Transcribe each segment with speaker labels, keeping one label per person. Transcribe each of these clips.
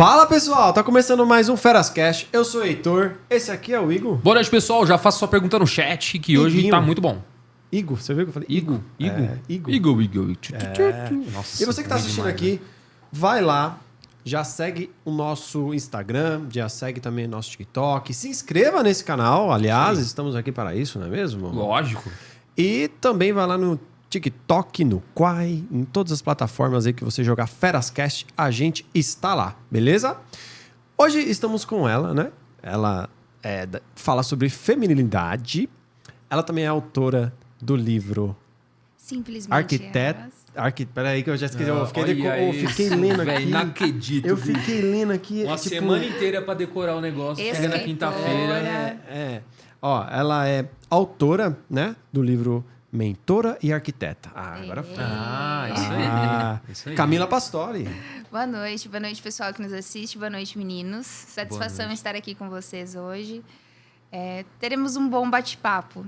Speaker 1: Fala pessoal, tá começando mais um Ferascast. Eu sou o Heitor, esse aqui é o Igor.
Speaker 2: Boa noite, pessoal. Já faço sua pergunta no chat, que hoje
Speaker 1: Iguinho.
Speaker 2: tá muito bom.
Speaker 1: Igor, você viu que eu falei?
Speaker 2: Igor.
Speaker 1: Igor.
Speaker 2: Nossa,
Speaker 1: E você que tá assistindo
Speaker 2: demais,
Speaker 1: aqui,
Speaker 2: né?
Speaker 1: vai lá, já segue o nosso Instagram, já segue também o nosso TikTok, se inscreva nesse canal, aliás, estamos aqui para isso, não é mesmo?
Speaker 2: Lógico.
Speaker 1: E também vai lá no TikTok, no Quai, em todas as plataformas aí que você jogar Ferascast, a gente está lá, beleza? Hoje estamos com ela, né? Ela fala sobre feminilidade. Ela também é autora do livro
Speaker 3: Simplesmente
Speaker 1: Arquiteta. Peraí que eu já esqueci. Eu fiquei lendo aqui.
Speaker 2: Não acredito.
Speaker 1: Eu fiquei lendo aqui.
Speaker 2: Uma semana inteira pra decorar o negócio. Chega na quinta-feira.
Speaker 1: Ó, ela é autora, né, do livro Mentora e Arquiteta. Agora foi.
Speaker 2: Isso aí.
Speaker 1: Camila Pastori.
Speaker 3: Boa noite pessoal que nos assiste, boa noite meninos. Satisfação em estar aqui com vocês hoje. Teremos um bom bate-papo.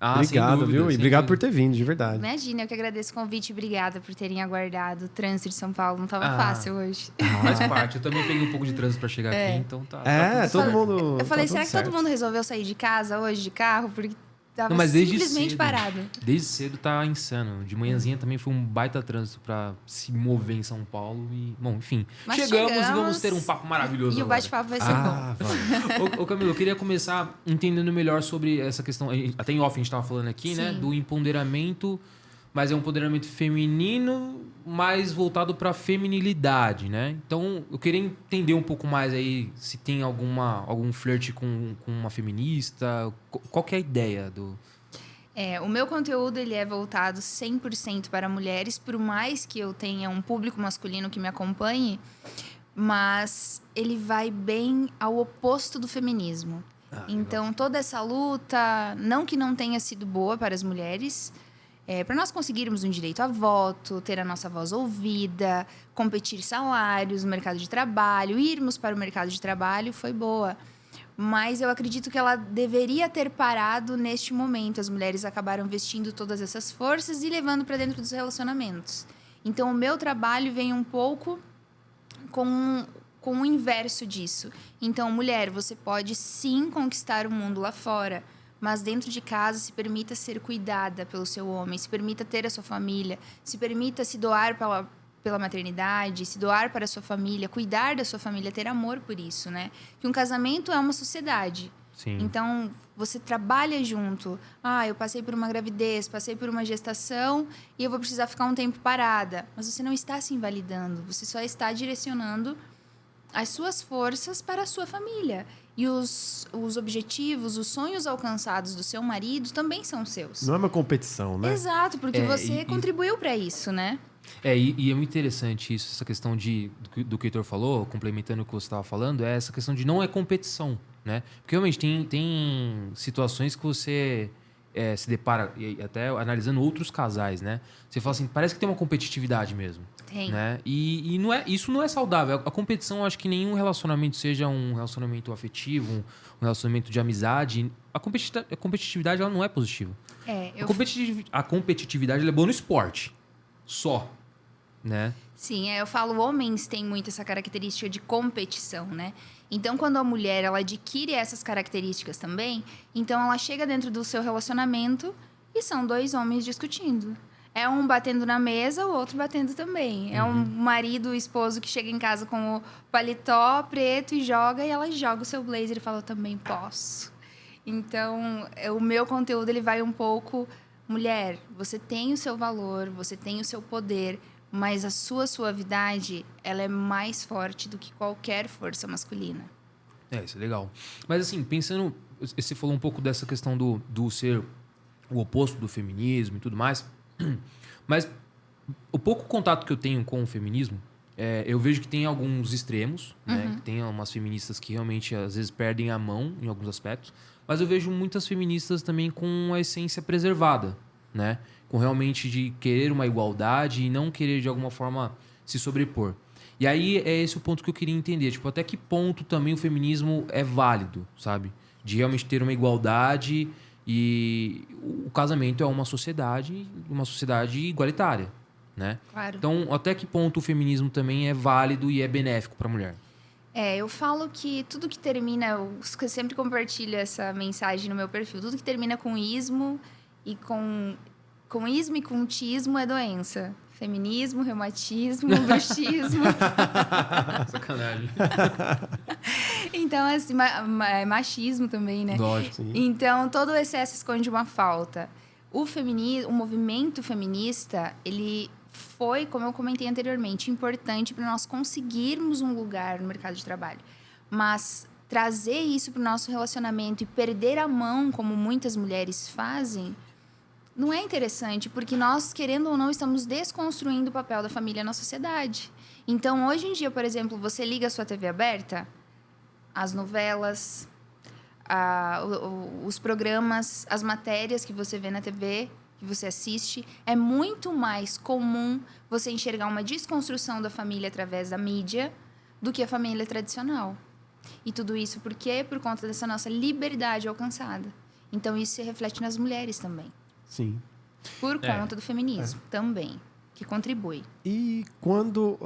Speaker 1: Obrigado, viu? E obrigado por ter vindo, de verdade.
Speaker 3: Imagina, eu que agradeço o convite e obrigada por terem aguardado. O trânsito de São Paulo não estava fácil hoje.
Speaker 2: Faz parte. Eu também peguei um pouco de trânsito pra chegar aqui, então tá.
Speaker 1: Todo mundo.
Speaker 3: Eu falei,
Speaker 1: tá
Speaker 3: será
Speaker 1: tudo
Speaker 3: que todo
Speaker 1: certo.
Speaker 3: mundo resolveu sair de casa hoje de carro? Porque tava
Speaker 2: Não, mas desde
Speaker 3: simplesmente
Speaker 2: cedo.
Speaker 3: parado.
Speaker 2: Desde cedo tá insano. De manhãzinha também foi um baita trânsito pra se mover em São Paulo. E, bom, enfim.
Speaker 3: Mas
Speaker 2: Chegamos e
Speaker 3: chegamos
Speaker 2: vamos ter um papo maravilhoso
Speaker 3: E o
Speaker 2: agora.
Speaker 3: bate-papo vai ser bom.
Speaker 1: Vamos.
Speaker 2: Ô Camilo, eu queria começar entendendo melhor sobre essa questão. Até em off a gente estava falando aqui, né?
Speaker 3: Sim.
Speaker 2: Do empoderamento, mas é um empoderamento feminino, mais voltado para feminilidade, né? Então, eu queria entender um pouco mais aí se tem algum flerte com uma feminista. Qual que é a ideia do...
Speaker 3: O meu conteúdo ele é voltado 100% para mulheres, por mais que eu tenha um público masculino que me acompanhe, mas ele vai bem ao oposto do feminismo. Então, toda essa luta, não que não tenha sido boa para as mulheres, para nós conseguirmos um direito a voto, ter a nossa voz ouvida, competir salários no mercado de trabalho, irmos para o mercado de trabalho, foi boa. Mas eu acredito que ela deveria ter parado neste momento. As mulheres acabaram vestindo todas essas forças e levando para dentro dos relacionamentos. Então, o meu trabalho vem um pouco com o inverso disso. Então, mulher, você pode sim conquistar o mundo lá fora, mas dentro de casa se permita ser cuidada pelo seu homem, se permita ter a sua família, se permita se doar pela maternidade, se doar para a sua família, cuidar da sua família, ter amor por isso, né? Que um casamento é uma sociedade.
Speaker 2: Sim.
Speaker 3: Então, você trabalha junto. Eu passei por uma gravidez, passei por uma gestação e eu vou precisar ficar um tempo parada. Mas você não está se invalidando, você só está direcionando as suas forças para a sua família. E os objetivos, os sonhos alcançados do seu marido também são seus.
Speaker 1: Não é uma competição, né?
Speaker 3: Exato, porque você contribuiu para isso, né?
Speaker 2: E é muito interessante isso, essa questão do que o Heitor falou, complementando o que você estava falando, é essa questão de não é competição, né? Porque realmente tem situações que você se depara, e até analisando outros casais, né? Você fala assim, parece que tem uma competitividade mesmo.
Speaker 3: Tem.
Speaker 2: Né? E isso não é saudável. A competição, eu acho que nenhum relacionamento, seja um relacionamento afetivo, um relacionamento de amizade, a competitividade ela não é positiva. A competitividade ela é boa no esporte. Só, né?
Speaker 3: Sim, eu falo, homens têm muito essa característica de competição, né? Então, quando a mulher ela adquire essas características também, então ela chega dentro do seu relacionamento e são dois homens discutindo. É um batendo na mesa, o outro batendo também. É um marido, esposo que chega em casa com o paletó preto e ela joga o seu blazer e fala, eu também posso. Então, o meu conteúdo ele vai um pouco... Mulher, você tem o seu valor, você tem o seu poder, mas a sua suavidade, ela é mais forte do que qualquer força masculina.
Speaker 2: Isso é legal. Mas assim, pensando... Você falou um pouco dessa questão do ser o oposto do feminismo e tudo mais, mas o pouco contato que eu tenho com o feminismo, eu vejo que tem alguns extremos, né? Que tem umas feministas que realmente, às vezes, perdem a mão em alguns aspectos, mas eu vejo muitas feministas também com a essência preservada, né? Com realmente de querer uma igualdade e não querer, de alguma forma, se sobrepor. E aí é esse o ponto que eu queria entender. Tipo, até que ponto também o feminismo é válido, sabe? De realmente ter uma igualdade e o casamento é uma sociedade igualitária, né?
Speaker 3: Claro.
Speaker 2: Então, até que ponto o feminismo também é válido e é benéfico para a mulher?
Speaker 3: Eu falo que tudo que termina... Eu sempre compartilho essa mensagem no meu perfil. Tudo que termina com ismo e com ismo e com tismo é doença. Feminismo, reumatismo, bruxismo.
Speaker 2: Sacanagem.
Speaker 3: Então, assim, machismo também, né?
Speaker 2: Lógico.
Speaker 1: Sim.
Speaker 3: Então, todo excesso esconde uma falta. O movimento feminista, ele foi, como eu comentei anteriormente, importante para nós conseguirmos um lugar no mercado de trabalho. Mas trazer isso para o nosso relacionamento e perder a mão, como muitas mulheres fazem, não é interessante, porque nós, querendo ou não, estamos desconstruindo o papel da família na sociedade. Então, hoje em dia, por exemplo, você liga a sua TV aberta, as novelas, os programas, as matérias que você vê na TV, que você assiste, é muito mais comum você enxergar uma desconstrução da família através da mídia do que a família tradicional. E tudo isso por quê? Por conta dessa nossa liberdade alcançada. Então, isso se reflete nas mulheres também.
Speaker 1: Sim.
Speaker 3: Por conta do feminismo também, que contribui.
Speaker 1: E quando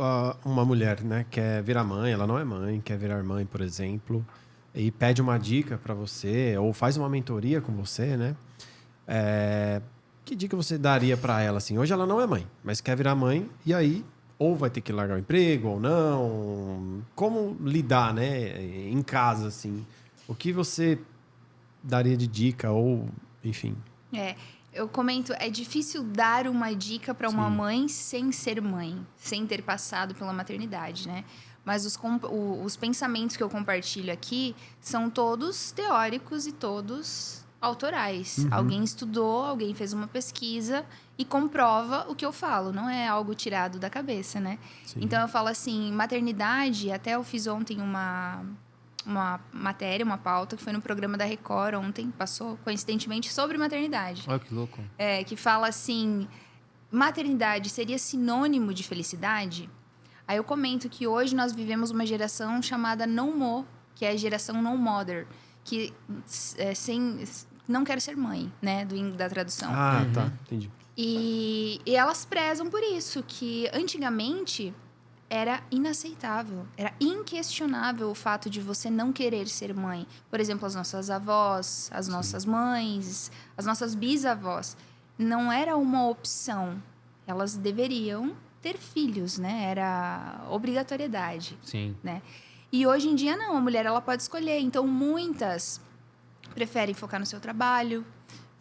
Speaker 1: uma mulher, né, quer virar mãe, ela não é mãe, quer virar mãe, por exemplo, e pede uma dica para você, ou faz uma mentoria com você, né? Que dica você daria para ela, assim? Hoje ela não é mãe, mas quer virar mãe, e aí ou vai ter que largar o emprego, ou não. Como lidar, né, em casa, assim? O que você daria de dica, ou, enfim...
Speaker 3: Eu comento, é difícil dar uma dica para uma mãe sem ser mãe, sem ter passado pela maternidade, né? Mas os pensamentos que eu compartilho aqui são todos teóricos e todos autorais. Alguém estudou, alguém fez uma pesquisa e comprova o que eu falo. Não é algo tirado da cabeça, né?
Speaker 1: Sim.
Speaker 3: Então, eu falo assim, maternidade... Até eu fiz ontem uma matéria, uma pauta, que foi no programa da Record ontem, passou coincidentemente sobre maternidade.
Speaker 2: Olha que louco.
Speaker 3: Que fala assim, maternidade seria sinônimo de felicidade? Aí eu comento que hoje nós vivemos uma geração chamada No-Mo, que é a geração No-Mother, que não quer ser mãe, né, da tradução.
Speaker 1: Tá, entendi.
Speaker 3: E elas prezam por isso, que antigamente... era inaceitável, era inquestionável o fato de você não querer ser mãe. Por exemplo, as nossas avós, as nossas mães, as nossas bisavós. Não era uma opção. Elas deveriam ter filhos, né? Era obrigatoriedade.
Speaker 2: Sim.
Speaker 3: Né? E hoje em dia, não. A mulher ela pode escolher. Então, muitas preferem focar no seu trabalho,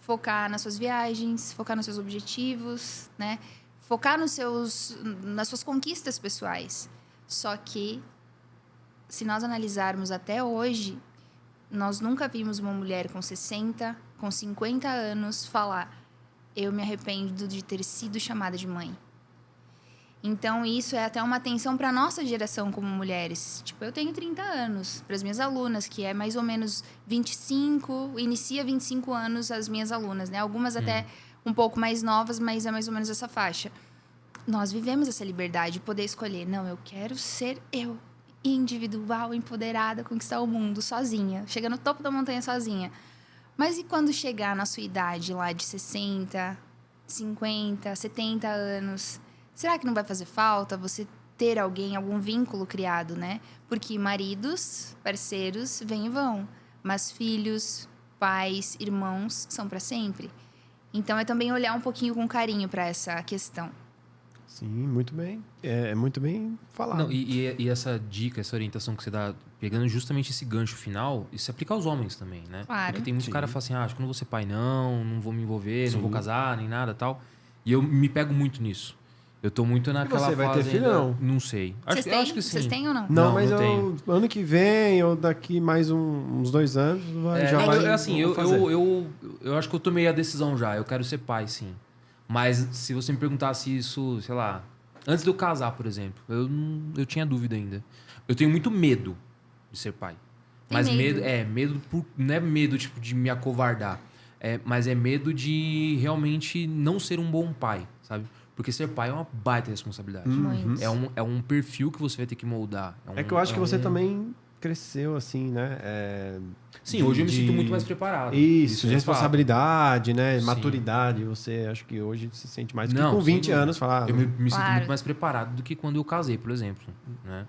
Speaker 3: focar nas suas viagens, focar nos seus objetivos, né? Focar nas suas conquistas pessoais. Só que, se nós analisarmos até hoje, nós nunca vimos uma mulher com 60, com 50 anos falar: eu me arrependo de ter sido chamada de mãe. Então, isso é até uma atenção para a nossa geração como mulheres. Tipo, eu tenho 30 anos. Para as minhas alunas, que é mais ou menos 25, inicia 25 anos as minhas alunas, né? Algumas até... um pouco mais novas, mas é mais ou menos essa faixa. Nós vivemos essa liberdade de poder escolher. Não, eu quero ser eu, individual, empoderada, conquistar o mundo sozinha, chegar no topo da montanha sozinha. Mas e quando chegar na sua idade lá de 60, 50, 70 anos? Será que não vai fazer falta você ter alguém, algum vínculo criado, né? Porque maridos, parceiros, vêm e vão. Mas filhos, pais, irmãos são para sempre. Então, é também olhar um pouquinho com carinho para essa questão.
Speaker 1: Sim, muito bem. É muito bem falado.
Speaker 2: Não, e essa dica, essa orientação que você dá, pegando justamente esse gancho final, isso se aplica aos homens também, né?
Speaker 3: Claro.
Speaker 2: Porque tem muitos caras que falam assim, acho que eu não vou ser pai não vou me envolver,
Speaker 1: Sim.
Speaker 2: não vou casar, nem nada tal. E eu me pego muito nisso. Eu tô muito naquela
Speaker 1: você vai
Speaker 2: fase
Speaker 1: ter filho,
Speaker 2: ainda...
Speaker 1: não?
Speaker 2: Não sei. Eu acho que sim.
Speaker 3: Vocês têm ou não?
Speaker 1: Não, mas
Speaker 2: não tenho.
Speaker 1: ano que vem, ou daqui mais uns 2 anos, já vai fazer.
Speaker 2: Eu acho que eu tomei a decisão já. Eu quero ser pai, sim. Mas se você me perguntasse isso, sei lá... Antes de eu casar, por exemplo, eu tinha dúvida ainda. Eu tenho muito medo de ser pai. Mas medo não é medo tipo, de me acovardar. Mas é medo de realmente não ser um bom pai, sabe? Porque ser pai é uma baita responsabilidade.
Speaker 3: Muito.
Speaker 2: É um perfil que você vai ter que moldar.
Speaker 1: Que eu acho que você também cresceu, assim, né?
Speaker 2: Sim, hoje eu me sinto muito mais preparado.
Speaker 1: Isso, de
Speaker 2: é
Speaker 1: responsabilidade, né?
Speaker 2: Sim.
Speaker 1: Maturidade. Você, acho que hoje se sente mais do que
Speaker 2: Não,
Speaker 1: com 20
Speaker 2: sem
Speaker 1: anos. Falar,
Speaker 2: Eu me sinto
Speaker 3: Claro.
Speaker 2: muito mais preparado do que quando eu casei, por exemplo. Né?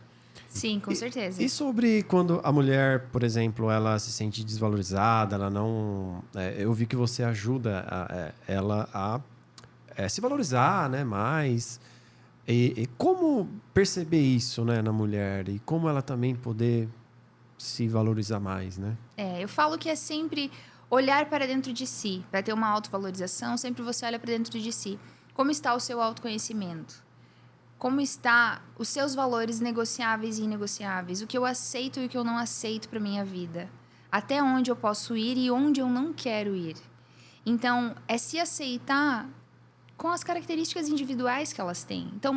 Speaker 3: Sim, com certeza.
Speaker 1: E sobre quando a mulher, por exemplo, ela se sente desvalorizada, ela não... eu vi que você ajuda ela a se valorizar, né, mais. E como perceber isso, né, na mulher? E como ela também poder se valorizar mais, né?
Speaker 3: Eu falo que é sempre olhar para dentro de si. Para ter uma autovalorização, sempre você olha para dentro de si. Como está o seu autoconhecimento? Como está os seus valores negociáveis e inegociáveis? O que eu aceito e o que eu não aceito para minha vida? Até onde eu posso ir e onde eu não quero ir? Então, é se aceitar com as características individuais que elas têm. Então,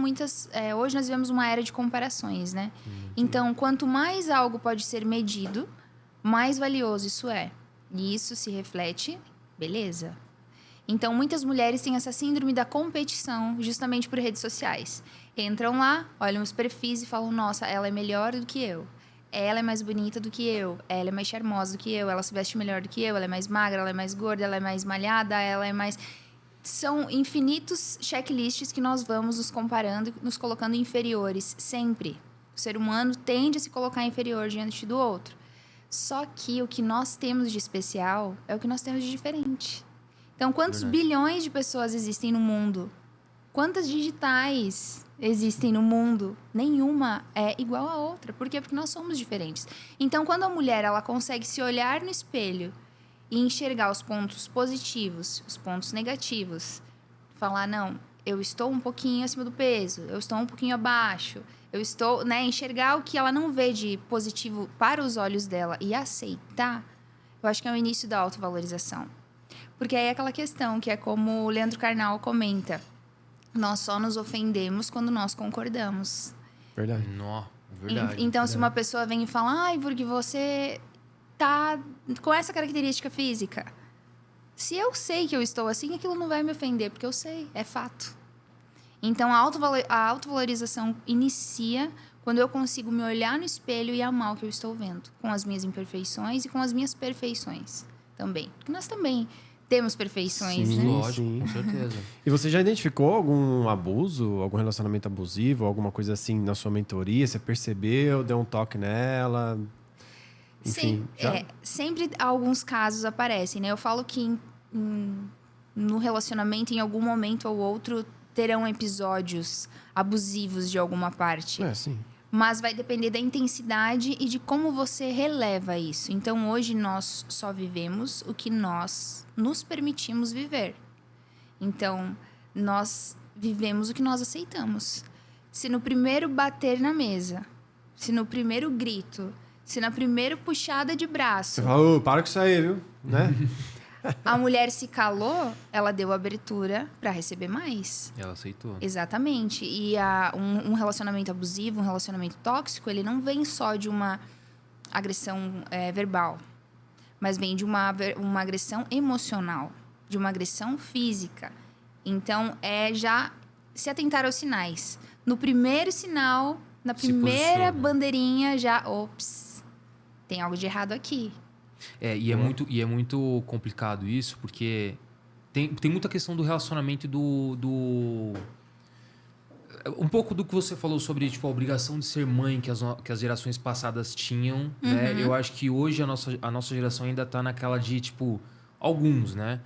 Speaker 3: hoje nós vivemos uma era de comparações, né? Então, quanto mais algo pode ser medido, mais valioso isso é. E isso se reflete, beleza. Então, muitas mulheres têm essa síndrome da competição justamente por redes sociais. Entram lá, olham os perfis e falam, nossa, ela é melhor do que eu. Ela é mais bonita do que eu. Ela é mais charmosa do que eu. Ela se veste melhor do que eu. Ela é mais magra, ela é mais gorda, ela é mais malhada, ela é mais... São infinitos checklists que nós vamos nos comparando, nos colocando inferiores, sempre. O ser humano tende a se colocar inferior diante do outro. Só que o que nós temos de especial é o que nós temos de diferente. Então, quantos bilhões de pessoas existem no mundo? Quantas digitais existem no mundo? Nenhuma é igual à outra. Por quê? Porque nós somos diferentes. Então, quando a mulher ela consegue se olhar no espelho e enxergar os pontos positivos, os pontos negativos, falar, não, eu estou um pouquinho acima do peso, eu estou um pouquinho abaixo, eu estou, né, enxergar o que ela não vê de positivo para os olhos dela e aceitar, eu acho que é o início da autovalorização. Porque aí é aquela questão que é como o Leandro Carnal comenta, nós só nos ofendemos quando nós concordamos.
Speaker 1: Verdade.
Speaker 2: Nó, verdade.
Speaker 3: Então,
Speaker 2: verdade.
Speaker 3: se uma pessoa vem e fala, ai, porque você tá com essa característica física. Se eu sei que eu estou assim, aquilo não vai me ofender, porque eu sei, é fato. Então, a autovalorização inicia quando eu consigo me olhar no espelho e amar o que eu estou vendo, com as minhas imperfeições e com as minhas perfeições também. Porque nós também temos perfeições,
Speaker 1: Sim,
Speaker 3: né?
Speaker 2: Lógico,
Speaker 1: sim.
Speaker 2: com certeza.
Speaker 1: E você já identificou algum abuso, algum relacionamento abusivo, alguma coisa assim na sua mentoria? Você percebeu, deu um toque nela? Enfim, já?
Speaker 3: Sempre alguns casos aparecem, né? Eu falo que no relacionamento, em algum momento ou outro, terão episódios abusivos de alguma parte.
Speaker 1: Sim.
Speaker 3: Mas vai depender da intensidade e de como você releva isso. Então, hoje, nós só vivemos o que nós nos permitimos viver. Então, nós vivemos o que nós aceitamos. Se no primeiro bater na mesa, se no primeiro grito, se na primeira puxada de braço...
Speaker 1: Você fala, ô, para com isso aí, viu? Né?
Speaker 3: A mulher se calou, ela deu abertura para receber mais.
Speaker 2: Ela aceitou.
Speaker 3: Exatamente. E um relacionamento abusivo, um relacionamento tóxico, ele não vem só de uma agressão verbal, mas vem de uma agressão emocional, de uma agressão física. Então, já se atentar aos sinais. No primeiro sinal, na primeira bandeirinha, já... Ops, tem algo de errado aqui.
Speaker 2: E é muito complicado isso, porque tem muita questão do relacionamento um pouco do que você falou sobre tipo, a obrigação de ser mãe que as gerações passadas tinham, né? Eu acho que hoje a nossa geração ainda tá naquela de, tipo, alguns, né?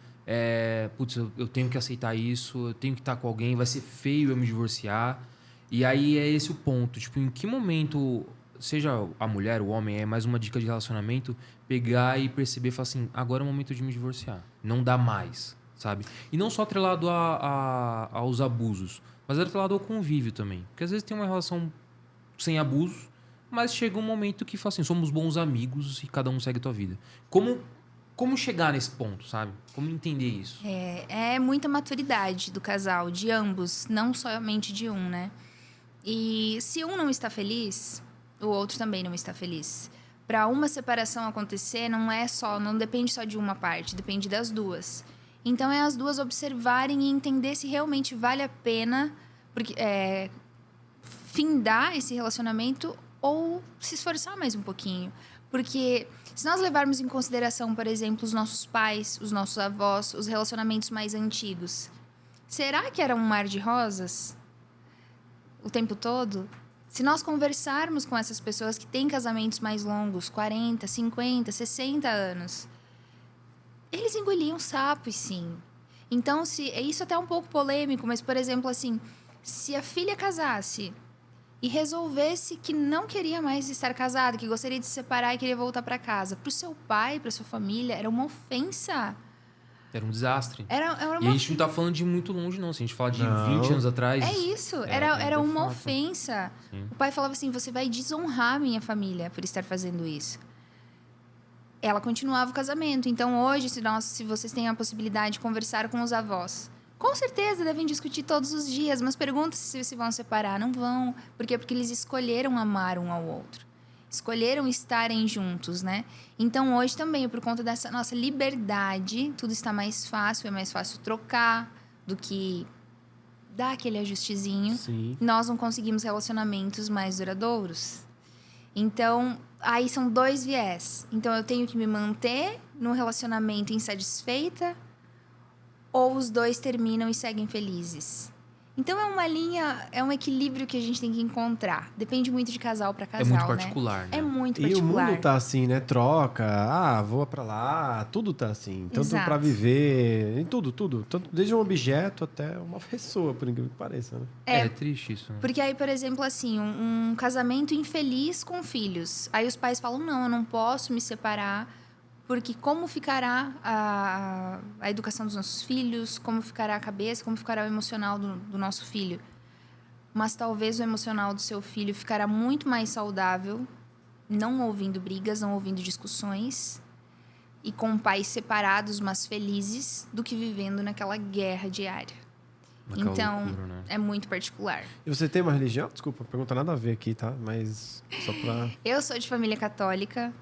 Speaker 2: Putz, eu tenho que aceitar isso, eu tenho que estar com alguém, vai ser feio eu me divorciar. E aí é esse o ponto. Tipo, em que momento, seja a mulher, o homem, é mais uma dica de relacionamento, pegar e perceber e falar assim, agora é o momento de me divorciar. Não dá mais, sabe? E não só atrelado aos abusos, mas atrelado ao convívio também. Porque às vezes tem uma relação sem abuso, mas chega um momento que fala assim, somos bons amigos e cada um segue a tua vida. Como chegar nesse ponto, sabe? Como entender isso?
Speaker 3: É muita maturidade do casal, de ambos, não somente de um, né? E se um não está feliz, o outro também não está feliz. Para uma separação acontecer, não depende só de uma parte, depende das duas. Então, é as duas observarem e entender se realmente vale a pena findar esse relacionamento ou se esforçar mais um pouquinho. Porque se nós levarmos em consideração, por exemplo, os nossos pais, os nossos avós, os relacionamentos mais antigos, será que era um mar de rosas o tempo todo? Se nós conversarmos com essas pessoas que têm casamentos mais longos, 40, 50, 60 anos, eles engoliam sapos, sim. Então, isso até é um pouco polêmico, mas, por exemplo, assim, se a filha casasse e resolvesse que não queria mais estar casada, que gostaria de se separar e queria voltar para casa, para o seu pai, para sua família, era uma ofensa.
Speaker 2: Era um desastre.
Speaker 3: Era
Speaker 2: E a gente não tá falando de muito longe, não. Se a gente fala de
Speaker 1: Não.
Speaker 2: 20 anos atrás...
Speaker 3: É isso, era uma
Speaker 2: fato.
Speaker 3: ofensa.
Speaker 2: Sim.
Speaker 3: O pai falava assim, você vai desonrar minha família por estar fazendo isso. Ela continuava o casamento. Então, hoje, se vocês têm a possibilidade de conversar com os avós, com certeza devem discutir todos os dias, mas pergunta se vão separar. Não vão. Por quê? Porque eles escolheram amar um ao outro. Escolheram estarem juntos, né? Então, hoje também, por conta dessa nossa liberdade, tudo está mais fácil, é mais fácil trocar do que dar aquele ajustezinho.
Speaker 1: Sim.
Speaker 3: Nós não conseguimos relacionamentos mais duradouros. Então, aí são dois viés. Então, eu tenho que me manter no relacionamento insatisfeita ou os dois terminam e seguem felizes. Então, é uma linha, é um equilíbrio que a gente tem que encontrar. Depende muito de casal para casal,
Speaker 2: É muito
Speaker 3: né?
Speaker 2: particular, né?
Speaker 3: É muito
Speaker 1: E o
Speaker 3: particular.
Speaker 1: mundo tá assim, né? Troca, voa pra lá, tudo tá assim. Tanto
Speaker 3: Exato.
Speaker 1: pra viver, em tudo. Tanto, desde um objeto até uma pessoa, por incrível que pareça, né?
Speaker 2: É triste isso, né?
Speaker 3: Porque aí, por exemplo, assim, um casamento infeliz com filhos. Aí os pais falam, não, eu não posso me separar, porque como ficará a educação dos nossos filhos, como ficará a cabeça, como ficará o emocional do nosso filho. Mas talvez o emocional do seu filho ficará muito mais saudável, não ouvindo brigas, não ouvindo discussões, e com pais separados, mas felizes, do que vivendo naquela guerra diária.
Speaker 2: Naquela
Speaker 3: Então,
Speaker 2: loucura, né?
Speaker 3: é muito particular.
Speaker 1: E você tem uma religião? Desculpa, pergunta nada a ver aqui, tá? Mas só pra...
Speaker 3: Eu sou de família católica,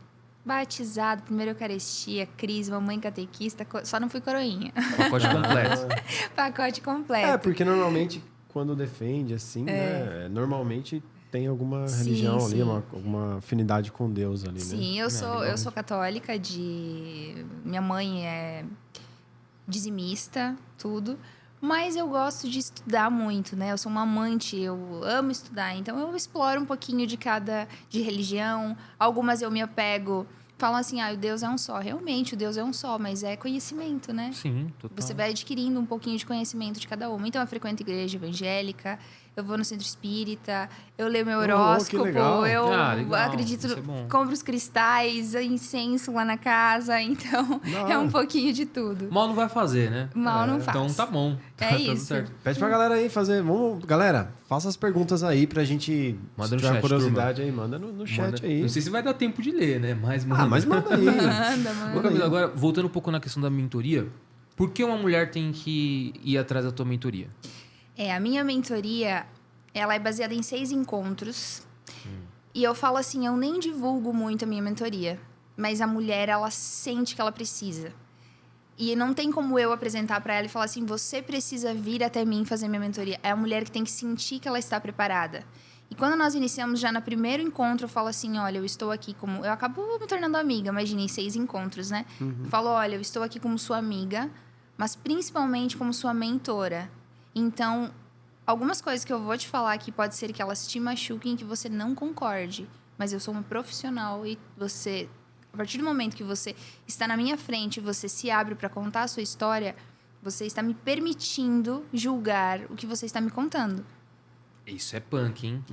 Speaker 3: batizado, primeira Eucaristia, crisma, mamãe catequista, só não fui coroinha.
Speaker 2: Pacote completo.
Speaker 3: Pacote completo.
Speaker 1: É, porque normalmente quando defende assim, né? Normalmente tem alguma
Speaker 3: Sim,
Speaker 1: religião ali,
Speaker 3: sim.
Speaker 1: alguma afinidade com Deus ali, né?
Speaker 3: Sim, eu
Speaker 2: legal.
Speaker 3: sou católica minha mãe é dizimista, tudo. Mas eu gosto de estudar muito, né? Eu sou uma amante, eu amo estudar. Então, eu exploro um pouquinho de religião. Algumas eu me apego, falam assim, o Deus é um só. Realmente, o Deus é um só, mas é conhecimento, né?
Speaker 2: Sim, total.
Speaker 3: Você vai adquirindo um pouquinho de conhecimento de cada uma. Então, eu frequento igreja evangélica, eu vou no centro espírita, eu leio meu
Speaker 1: que
Speaker 3: horóscopo,
Speaker 1: legal.
Speaker 3: eu
Speaker 2: Legal,
Speaker 3: acredito,
Speaker 2: isso é bom.
Speaker 3: compro os cristais, incenso lá na casa. Então, é um pouquinho de tudo.
Speaker 2: Mal não vai fazer, né?
Speaker 3: Mal não faz.
Speaker 2: Então tá bom.
Speaker 3: É
Speaker 2: Tá tudo
Speaker 3: isso.
Speaker 2: certo.
Speaker 1: Pede pra galera aí fazer. Vamos, galera, faça as perguntas aí pra gente.
Speaker 2: Manda
Speaker 1: se
Speaker 2: no
Speaker 1: tiver
Speaker 2: chat,
Speaker 1: curiosidade aí, manda no chat
Speaker 2: Manda.
Speaker 1: aí.
Speaker 2: Não sei se vai dar tempo de ler, né? Mas manda.
Speaker 1: Mas manda aí.
Speaker 3: Manda.
Speaker 1: aí.
Speaker 2: Agora, voltando um pouco na questão da mentoria, por que uma mulher tem que ir atrás da tua mentoria?
Speaker 3: A minha mentoria, ela é baseada em 6 encontros. E eu falo assim, eu nem divulgo muito a minha mentoria. Mas a mulher, ela sente que ela precisa. E não tem como eu apresentar para ela e falar assim, você precisa vir até mim fazer minha mentoria. É a mulher que tem que sentir que ela está preparada. E quando nós iniciamos já no primeiro encontro, eu falo assim, olha, eu estou aqui como... Eu acabo me tornando amiga, imaginei 6 encontros, né? Eu falo, olha, eu estou aqui como sua amiga, mas principalmente como sua mentora. Então, algumas coisas que eu vou te falar aqui pode ser que elas te machuquem, que você não concorde. Mas eu sou uma profissional e você... A partir do momento que você está na minha frente, você se abre para contar a sua história, você está me permitindo julgar o que você está me contando.
Speaker 2: Isso é punk, hein?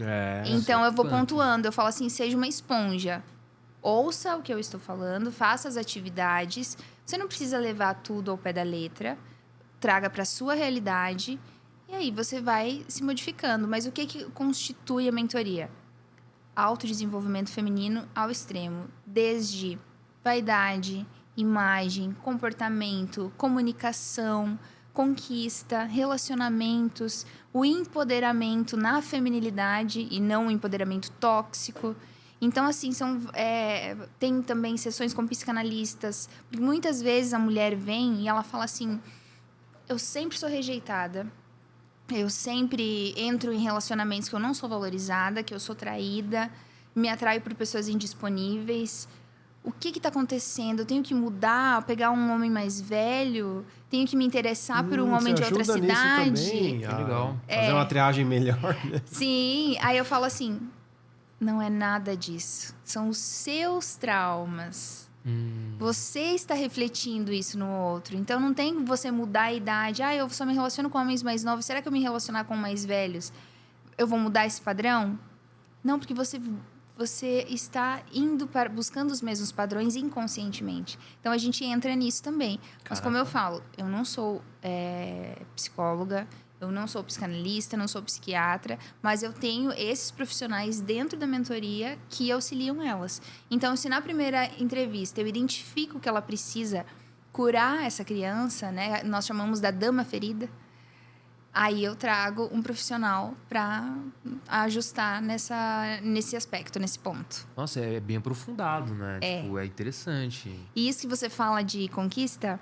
Speaker 3: Então, eu vou
Speaker 2: punk.
Speaker 3: pontuando. Eu falo assim, seja uma esponja. Ouça o que eu estou falando, faça as atividades. Você não precisa levar tudo ao pé da letra. Traga para a sua realidade. E aí, você vai se modificando. Mas o que constitui a mentoria? Autodesenvolvimento feminino ao extremo. Desde vaidade, imagem, comportamento, comunicação, conquista, relacionamentos, o empoderamento na feminilidade e não o empoderamento tóxico. Então, assim, tem também sessões com psicanalistas. Porque muitas vezes a mulher vem e ela fala assim, eu sempre sou rejeitada, eu sempre entro em relacionamentos que eu não sou valorizada, que eu sou traída, me atraio por pessoas indisponíveis, o que está acontecendo? Eu tenho que mudar, pegar um homem mais velho? Tenho que me interessar por um homem de outra
Speaker 1: Você ajuda nisso
Speaker 3: cidade?
Speaker 1: também,
Speaker 2: Que legal.
Speaker 1: Fazer uma triagem melhor, né?
Speaker 3: Sim, aí eu falo assim, não é nada disso. São os seus traumas. Você está refletindo isso no outro. Então não tem você mudar a idade. Ah, eu só me relaciono com homens mais novos. Será que eu me relacionar com mais velhos, eu vou mudar esse padrão? Não, porque você está indo para buscando os mesmos padrões inconscientemente. Então a gente entra nisso também. Mas como eu falo, eu não sou psicóloga, eu não sou psicanalista, não sou psiquiatra, mas eu tenho esses profissionais dentro da mentoria que auxiliam elas. Então, se na primeira entrevista eu identifico que ela precisa curar essa criança, né? Nós chamamos da dama ferida. Aí eu trago um profissional para ajustar nesse aspecto, nesse ponto.
Speaker 2: Nossa, é bem aprofundado, né?
Speaker 3: É.
Speaker 2: Tipo, é interessante.
Speaker 3: E isso que você fala de conquista,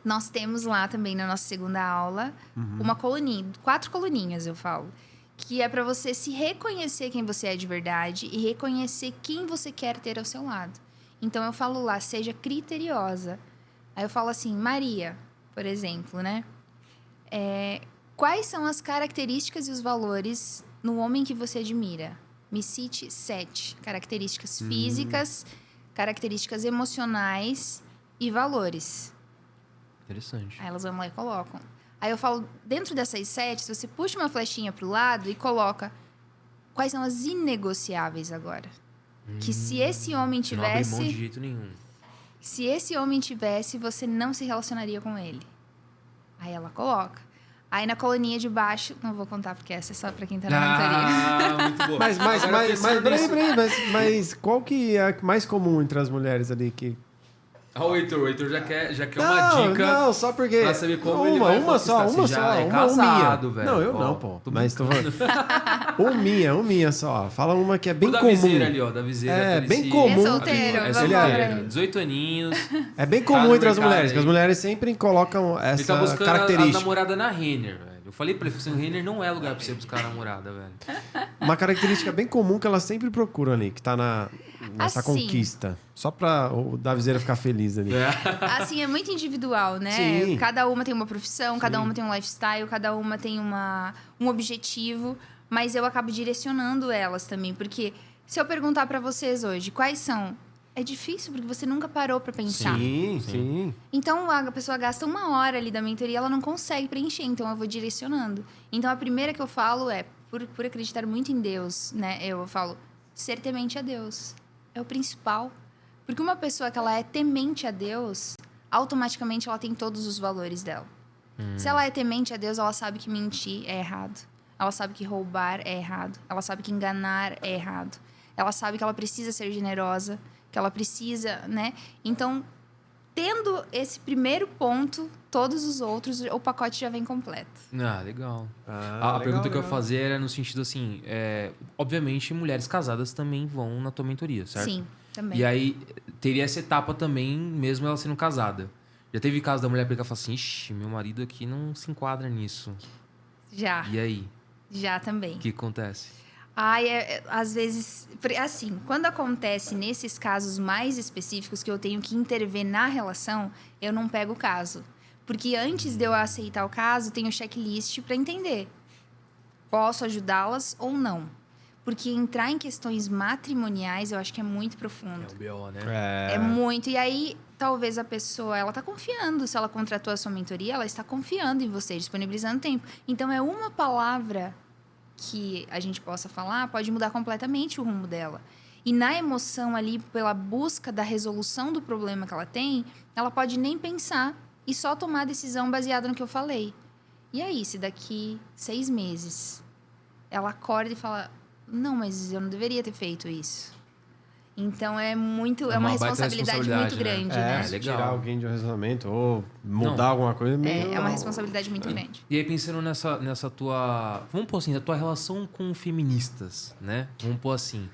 Speaker 3: nós temos lá também na nossa segunda aula uma coluninha, 4 coluninhas eu falo, que é para você se reconhecer quem você é de verdade e reconhecer quem você quer ter ao seu lado. Então eu falo lá, seja criteriosa. Aí eu falo assim, Maria, por exemplo, né? Quais são as características e os valores no homem que você admira? Me cite 7 características físicas, características emocionais e valores.
Speaker 2: Interessante.
Speaker 3: Aí elas vão lá e colocam. Aí eu falo, dentro dessas 7, se você puxa uma flechinha pro lado e coloca quais são as inegociáveis agora. Que se esse homem
Speaker 2: Você não abre mão de
Speaker 3: tivesse...
Speaker 2: jeito nenhum.
Speaker 3: Se esse homem tivesse, você não se relacionaria com ele. Aí ela coloca. Aí na coluninha de baixo, não vou contar porque essa é só pra quem tá na mentoria.
Speaker 2: Muito boa.
Speaker 1: Mas
Speaker 2: Agora, pensando nisso-
Speaker 1: mas qual que é a mais comum entre as mulheres ali que...
Speaker 2: Ah, o Heitor já quer uma dica.
Speaker 1: Não, só porque...
Speaker 2: pra saber como ele vai
Speaker 1: uma só,
Speaker 2: conquistar. Você já é casado,
Speaker 1: minha.
Speaker 2: velho.
Speaker 1: Não, eu
Speaker 2: Ó,
Speaker 1: não, pô.
Speaker 2: tô
Speaker 1: Mas tô falando... minha só. Fala uma que é bem
Speaker 2: O da
Speaker 1: comum.
Speaker 2: viseira ali, ó. Da viseira.
Speaker 1: É,
Speaker 2: aquele
Speaker 1: bem
Speaker 2: se-
Speaker 1: comum.
Speaker 3: É solteiro,
Speaker 2: É
Speaker 3: vamos lá pra
Speaker 2: solteiro.
Speaker 3: ele.
Speaker 2: 18 aninhos.
Speaker 1: É bem
Speaker 2: Tá
Speaker 1: comum
Speaker 2: no
Speaker 1: entre as
Speaker 2: mercado
Speaker 1: mulheres, que
Speaker 2: aí.
Speaker 1: as mulheres sempre colocam
Speaker 2: Ele tá
Speaker 1: essa
Speaker 2: buscando a
Speaker 1: característica.
Speaker 2: namorada na Renner, velho. Eu falei pra ele, assim, o Renner não é lugar pra você buscar a namorada, velho.
Speaker 1: Uma característica bem comum que elas sempre procuram ali, que tá nessa
Speaker 3: Assim.
Speaker 1: conquista. Só pra o Daviseira ficar feliz ali.
Speaker 3: Assim, é muito individual, né?
Speaker 1: Sim.
Speaker 3: Cada uma tem uma profissão, cada uma tem um lifestyle, cada uma tem um objetivo. Mas eu acabo direcionando elas também. Porque se eu perguntar pra vocês hoje, quais são? É difícil, porque você nunca parou pra pensar.
Speaker 1: Sim.
Speaker 3: Então, a pessoa gasta 1 hora ali da mentoria, ela não consegue preencher. Então, eu vou direcionando. Então, a primeira que eu falo é, por acreditar muito em Deus, né? Eu falo, ser temente a Deus. É o principal. Porque uma pessoa que ela é temente a Deus, automaticamente ela tem todos os valores dela. Se ela é temente a Deus, ela sabe que mentir é errado. Ela sabe que roubar é errado. Ela sabe que enganar é errado. Ela sabe que ela precisa ser generosa, que ela precisa, né? Então, tendo esse primeiro ponto, todos os outros, o pacote já vem completo.
Speaker 2: Ah, legal.
Speaker 1: Ah,
Speaker 2: A pergunta que eu ia
Speaker 1: legal.
Speaker 2: fazer era no sentido assim, obviamente mulheres casadas também vão na tua mentoria, certo?
Speaker 3: Sim, também.
Speaker 2: E aí teria essa etapa também, mesmo ela sendo casada. Já teve caso da mulher pegar e falar assim, ixi, meu marido aqui não se enquadra nisso.
Speaker 3: Já,
Speaker 2: E aí,
Speaker 3: já também.
Speaker 2: o que acontece?
Speaker 3: Ai, às vezes, assim, quando acontece nesses casos mais específicos que eu tenho que intervir na relação, eu não pego o caso. Porque antes de eu aceitar o caso, tem o checklist para entender. Posso ajudá-las ou não? Porque entrar em questões matrimoniais, eu acho que é muito profundo.
Speaker 2: É o BO, né?
Speaker 3: É muito. E aí, talvez a pessoa, ela tá confiando. Se ela contratou a sua mentoria, ela está confiando em você, disponibilizando tempo. Então, é uma palavra que a gente possa falar, pode mudar completamente o rumo dela. E na emoção ali, pela busca da resolução do problema que ela tem, ela pode nem pensar e só tomar a decisão baseada no que eu falei. E aí, se daqui 6 meses ela acorda e fala, não, mas eu não deveria ter feito isso. Então, é uma
Speaker 2: baita
Speaker 3: responsabilidade muito grande, né?
Speaker 1: Se
Speaker 2: legal.
Speaker 1: tirar alguém de um relacionamento ou mudar alguma coisa, meio...
Speaker 3: É uma responsabilidade muito grande.
Speaker 2: E aí, pensando nessa tua... Vamos pôr assim, a tua relação com feministas, né? Vamos pôr assim.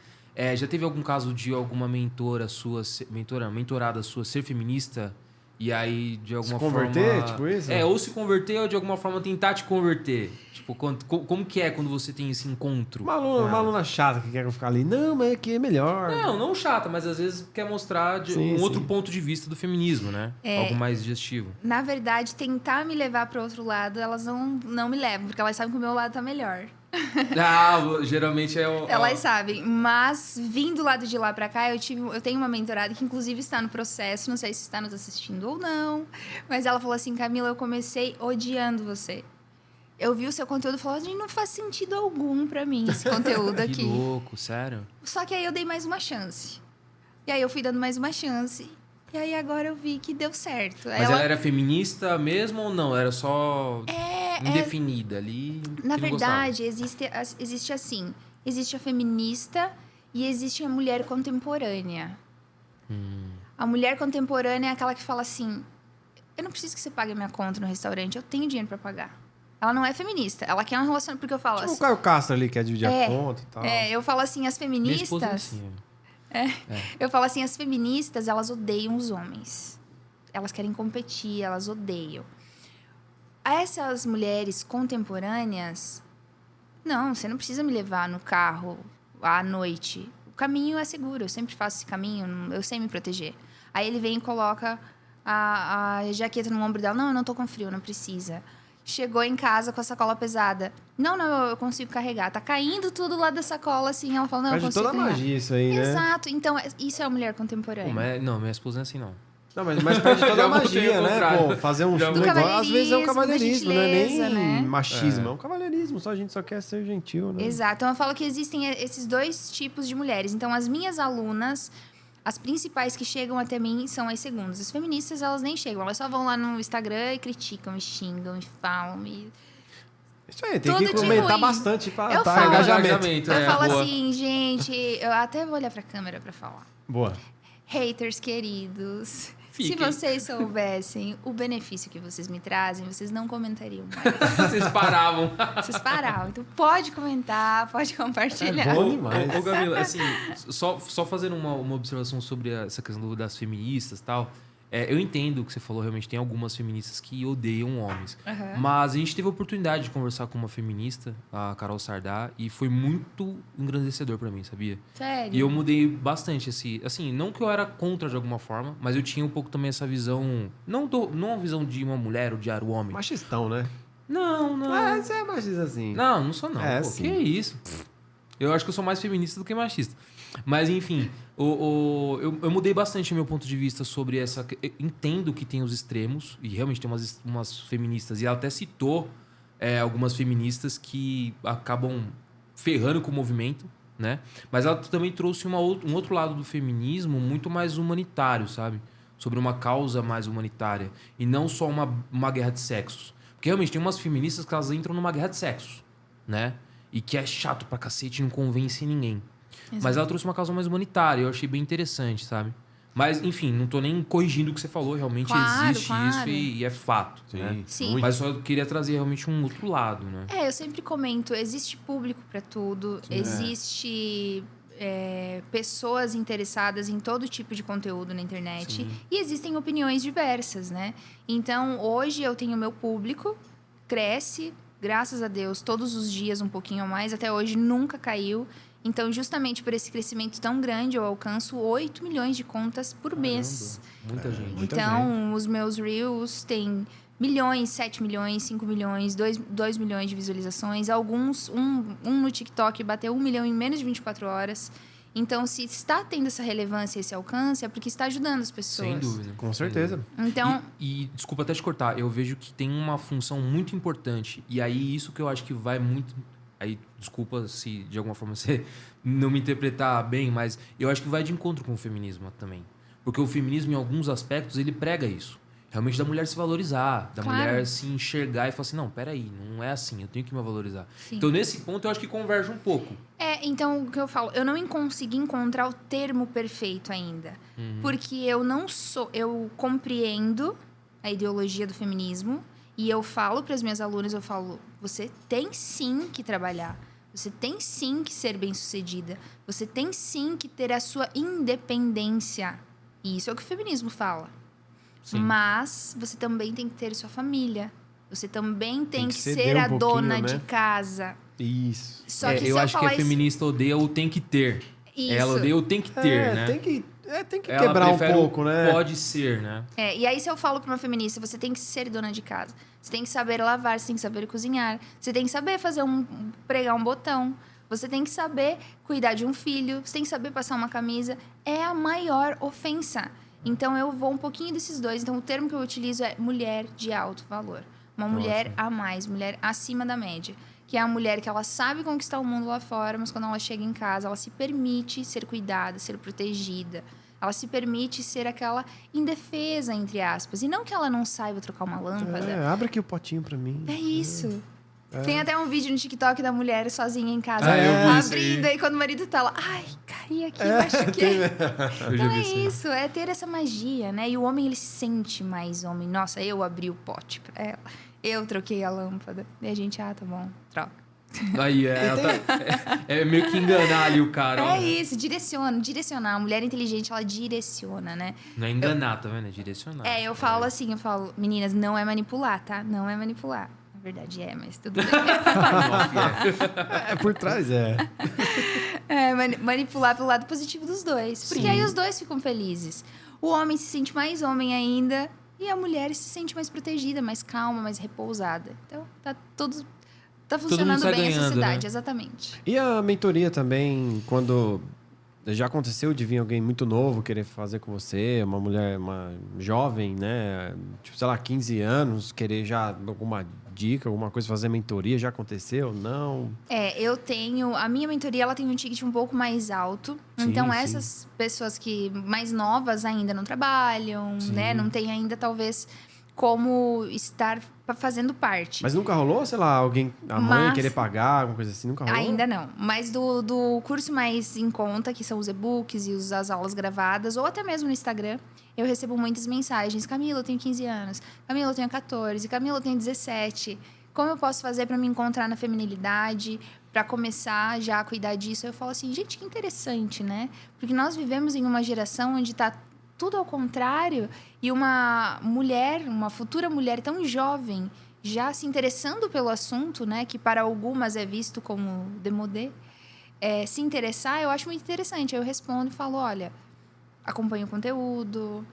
Speaker 2: Já teve algum caso de alguma mentorada sua ser feminista E aí, de alguma
Speaker 1: Se converter,
Speaker 2: forma...
Speaker 1: tipo isso?
Speaker 2: ou se converter ou de alguma forma tentar te converter. Tipo, como que é quando você tem esse encontro?
Speaker 1: Uma
Speaker 2: com ela?
Speaker 1: aluna chata que quer ficar ali. Não, mas aqui é melhor.
Speaker 2: Não chata, mas às vezes quer mostrar
Speaker 1: Sim,
Speaker 2: outro
Speaker 1: sim.
Speaker 2: ponto de vista do feminismo, né? Algo mais digestivo.
Speaker 3: Na verdade, tentar me levar para outro lado, elas não me levam, porque elas sabem que o meu lado tá melhor.
Speaker 2: Geralmente é o...
Speaker 3: Elas sabem, mas vindo do lado de lá pra cá, eu tenho uma mentorada que inclusive está no processo, não sei se está nos assistindo ou não, mas ela falou assim: Camila, eu comecei odiando você. Eu vi o seu conteúdo e falei: gente, não faz sentido algum pra mim esse conteúdo
Speaker 2: Que
Speaker 3: aqui.
Speaker 2: louco, sério?
Speaker 3: Só que aí eu dei mais uma chance. E aí eu fui dando mais uma chance. E aí agora eu vi que deu certo.
Speaker 2: Mas ela era feminista mesmo ou não? Era só indefinida ali?
Speaker 3: Na
Speaker 2: que não
Speaker 3: verdade, existe assim: existe a feminista e existe a mulher contemporânea. A mulher contemporânea é aquela que fala assim: eu não preciso que você pague a minha conta no restaurante, eu tenho dinheiro pra pagar. Ela não é feminista, ela quer um relacionamento, porque eu falo
Speaker 1: Tipo o
Speaker 3: assim.
Speaker 1: Caio Castro ali, que é dividir a conta e tal.
Speaker 3: Eu falo assim, as
Speaker 2: Minha esposa é
Speaker 3: feministas.
Speaker 2: assim,
Speaker 3: Eu falo assim, as feministas, elas odeiam os homens. Elas querem competir, elas odeiam. Essas mulheres contemporâneas, não, você não precisa me levar no carro à noite. O caminho é seguro, eu sempre faço esse caminho, eu sei me proteger. Aí ele vem e coloca a jaqueta no ombro dela. Não, eu não tô com frio, não precisa. Chegou em casa com a sacola pesada. Não, eu consigo carregar. Tá caindo tudo lá da sacola, assim. Ela fala, não, eu
Speaker 1: Perde
Speaker 3: consigo
Speaker 1: toda a
Speaker 3: carregar.
Speaker 1: magia isso aí, né?
Speaker 3: Exato. Então, isso é a mulher contemporânea.
Speaker 2: Não, minha esposa não é assim, não.
Speaker 1: Não, mas perde toda
Speaker 2: Já
Speaker 1: a
Speaker 2: botei
Speaker 1: magia,
Speaker 2: ao
Speaker 1: né?
Speaker 2: contrário.
Speaker 1: Pô, fazer um
Speaker 2: Já
Speaker 1: show
Speaker 2: botei.
Speaker 1: igual, às vezes é um
Speaker 3: Cavalheirismo,
Speaker 1: cavalheirismo, não é nem
Speaker 3: gentileza, né?
Speaker 1: machismo, é um cavalheirismo, só a gente só quer ser gentil, né?
Speaker 3: Exato. Então, eu falo que existem esses dois tipos de mulheres. Então, as minhas alunas, as principais que chegam até mim são as segundas. As feministas, elas nem chegam. Elas só vão lá no Instagram e criticam, e xingam, e falam,
Speaker 1: Isso aí, tem
Speaker 3: Tudo
Speaker 1: que
Speaker 3: de
Speaker 1: comentar
Speaker 3: ruim.
Speaker 1: bastante pra
Speaker 3: Eu
Speaker 1: dar
Speaker 3: falo.
Speaker 1: engajamento.
Speaker 3: Eu falo
Speaker 2: boa.
Speaker 3: assim, gente, eu até vou olhar pra câmera pra falar.
Speaker 1: Boa.
Speaker 3: Haters queridos,
Speaker 2: Fiquem.
Speaker 3: se vocês soubessem o benefício que vocês me trazem, vocês não comentariam mais.
Speaker 2: Vocês paravam.
Speaker 3: Vocês paravam. Então pode comentar, pode compartilhar.
Speaker 1: É bom demais.
Speaker 2: Ô, Camila, assim, só fazendo uma observação sobre essa questão das feministas e tal. Eu entendo o que você falou, realmente tem algumas feministas que odeiam homens.
Speaker 3: Uhum.
Speaker 2: Mas a gente teve a oportunidade de conversar com uma feminista, a Carol Sardá, e foi muito engrandecedor pra mim, sabia?
Speaker 3: Sério?
Speaker 2: E eu mudei bastante assim, não que eu era contra de alguma forma, mas eu tinha um pouco também essa visão, não uma visão de uma mulher odiar o homem.
Speaker 1: Machistão, né?
Speaker 2: Não.
Speaker 1: Você é machista assim.
Speaker 2: Não sou não.
Speaker 1: É,
Speaker 2: Pô,
Speaker 1: sim.
Speaker 2: que isso? Eu acho que eu sou mais feminista do que machista. Mas, enfim, eu mudei bastante o meu ponto de vista sobre essa... Eu entendo que tem os extremos, e realmente tem umas feministas, e ela até citou algumas feministas que acabam ferrando com o movimento, né? Mas ela também trouxe um outro lado do feminismo muito mais humanitário, sabe? Sobre uma causa mais humanitária. E não só uma guerra de sexos. Porque realmente tem umas feministas que elas entram numa guerra de sexos, né? E que é chato pra cacete e não convence ninguém.
Speaker 3: Exato.
Speaker 2: Mas ela trouxe uma causa mais humanitária. Eu achei bem interessante, sabe? Mas, enfim, não tô nem corrigindo o que você falou. Realmente
Speaker 3: Claro,
Speaker 2: existe
Speaker 3: claro.
Speaker 2: isso e é fato. Né?
Speaker 3: Sim.
Speaker 1: muito.
Speaker 2: Mas só queria trazer realmente um outro lado, né?
Speaker 3: Eu sempre comento, existe público para tudo, existe pessoas interessadas em todo tipo de conteúdo na internet
Speaker 2: Sim.
Speaker 3: e existem opiniões diversas, né? Então, hoje eu tenho meu público, cresce, graças a Deus, todos os dias um pouquinho a mais, até hoje nunca caiu. Então, justamente por esse crescimento tão grande, eu alcanço 8 milhões de contas por mês.
Speaker 2: Muita gente.
Speaker 1: Muita
Speaker 3: Então, os meus Reels têm milhões, 7 milhões, 5 milhões, 2 milhões de visualizações. Alguns, um no TikTok bateu 1 milhão em menos de 24 horas. Então, se está tendo essa relevância, esse alcance, é porque está ajudando as pessoas.
Speaker 2: Sem dúvida.
Speaker 1: Com certeza.
Speaker 3: Então,
Speaker 2: E desculpa até te cortar, eu vejo que tem uma função muito importante. E aí, isso que eu acho que vai muito... Aí, desculpa se de alguma forma você não me interpretar bem, mas eu acho que vai de encontro com o feminismo também. Porque o feminismo, em alguns aspectos, ele prega isso. Realmente da mulher se valorizar, da
Speaker 3: Claro.
Speaker 2: mulher se enxergar e falar assim, não, peraí, não é assim, eu tenho que me valorizar.
Speaker 3: Sim.
Speaker 2: Então, nesse ponto, eu acho que converge um pouco.
Speaker 3: então, o que eu falo, eu não consegui encontrar o termo perfeito ainda. Porque eu compreendo a ideologia do feminismo e eu falo para as minhas alunas, eu falo, você tem sim que trabalhar. Você tem sim que ser bem-sucedida. Você tem sim que ter a sua independência. E isso é o que o feminismo fala.
Speaker 2: Sim.
Speaker 3: Mas você também tem que ter sua família. Você também tem que
Speaker 1: ceder
Speaker 3: ser
Speaker 1: um
Speaker 3: a dona
Speaker 1: pouquinho,
Speaker 3: de
Speaker 1: né?
Speaker 3: casa.
Speaker 1: Isso.
Speaker 3: Só que se
Speaker 2: eu acho que
Speaker 3: falar
Speaker 2: a feminista odeia o tem que ter.
Speaker 3: Isso.
Speaker 2: Ela odeia o tem que ter, né?
Speaker 1: Tem que
Speaker 2: Ela
Speaker 1: quebrar um
Speaker 2: prefere
Speaker 1: pouco,
Speaker 2: o
Speaker 1: né?
Speaker 2: pode ser, né?
Speaker 3: E aí se eu falo pra uma feminista, você tem que ser dona de casa. Você tem que saber lavar, você tem que saber cozinhar. Você tem que saber pregar um botão. Você tem que saber cuidar de um filho. Você tem que saber passar uma camisa. É a maior ofensa. Então, eu vou um pouquinho desses dois. Então, o termo que eu utilizo é mulher de alto valor. Uma mulher a mais, mulher acima da média. Que é a mulher que ela sabe conquistar o mundo lá fora, mas quando ela chega em casa, ela se permite ser cuidada, ser protegida. Ela se permite ser aquela indefesa, entre aspas. E não que ela não saiba trocar uma lâmpada.
Speaker 1: Abre aqui o potinho pra mim.
Speaker 3: É isso. Tem até um vídeo no TikTok da mulher sozinha em casa,
Speaker 2: eu vi isso
Speaker 3: abrindo,
Speaker 2: aí.
Speaker 3: e quando o marido tá lá, ai, caí aqui, machuquei.
Speaker 2: Eu já
Speaker 3: Então
Speaker 2: vi
Speaker 3: é
Speaker 2: isso.
Speaker 3: isso, é ter essa magia, né? E o homem, ele se sente mais homem. Nossa, eu abri o pote pra ela, eu troquei a lâmpada. E a gente, tá bom, troca.
Speaker 2: Aí, é meio que enganar ali o cara. ó.
Speaker 3: É isso, direcionar. A mulher inteligente, ela direciona, né?
Speaker 2: Não é enganar, tá vendo? É direcionar.
Speaker 3: Eu falo assim, meninas, não é manipular, tá? Não é manipular. Na verdade mas tudo bem.
Speaker 1: Por trás,
Speaker 3: Manipular pelo lado positivo dos dois. Porque
Speaker 1: Sim.
Speaker 3: aí os dois ficam felizes. O homem se sente mais homem ainda e a mulher se sente mais protegida, mais calma, mais repousada. Então, tá funcionando
Speaker 2: sai
Speaker 3: bem a
Speaker 2: ganhando,
Speaker 3: sociedade,
Speaker 2: né?
Speaker 3: exatamente.
Speaker 1: E a mentoria também, quando já aconteceu de vir alguém muito novo querer fazer com você, uma mulher, uma jovem, né? Tipo, sei lá, 15 anos, querer já alguma dica, alguma coisa, fazer mentoria, já aconteceu? Não?
Speaker 3: Eu tenho... A minha mentoria, ela tem um ticket um pouco mais alto.
Speaker 1: Sim,
Speaker 3: então,
Speaker 1: sim.
Speaker 3: essas pessoas que mais novas ainda não trabalham,
Speaker 1: Sim.
Speaker 3: né? Não tem ainda, talvez, como estar fazendo parte.
Speaker 1: Mas nunca rolou, sei lá, a mãe
Speaker 3: Mas-
Speaker 1: querer pagar, alguma coisa assim? Nunca rolou?
Speaker 3: Ainda não. Mas do curso mais em conta, que são os e-books e as aulas gravadas, ou até mesmo no Instagram, eu recebo muitas mensagens. Camila, eu tenho 15 anos. Camila, eu tenho 14. Camila, eu tenho 17. Como eu posso fazer para me encontrar na feminilidade, para começar já a cuidar disso? Eu falo assim, gente, que interessante, né? Porque nós vivemos em uma geração onde está tudo ao contrário e uma mulher, uma futura mulher tão jovem, já se interessando pelo assunto, né, que para algumas é visto como démodé, se interessar, eu acho muito interessante. Aí eu respondo e falo, olha, acompanho o conteúdo,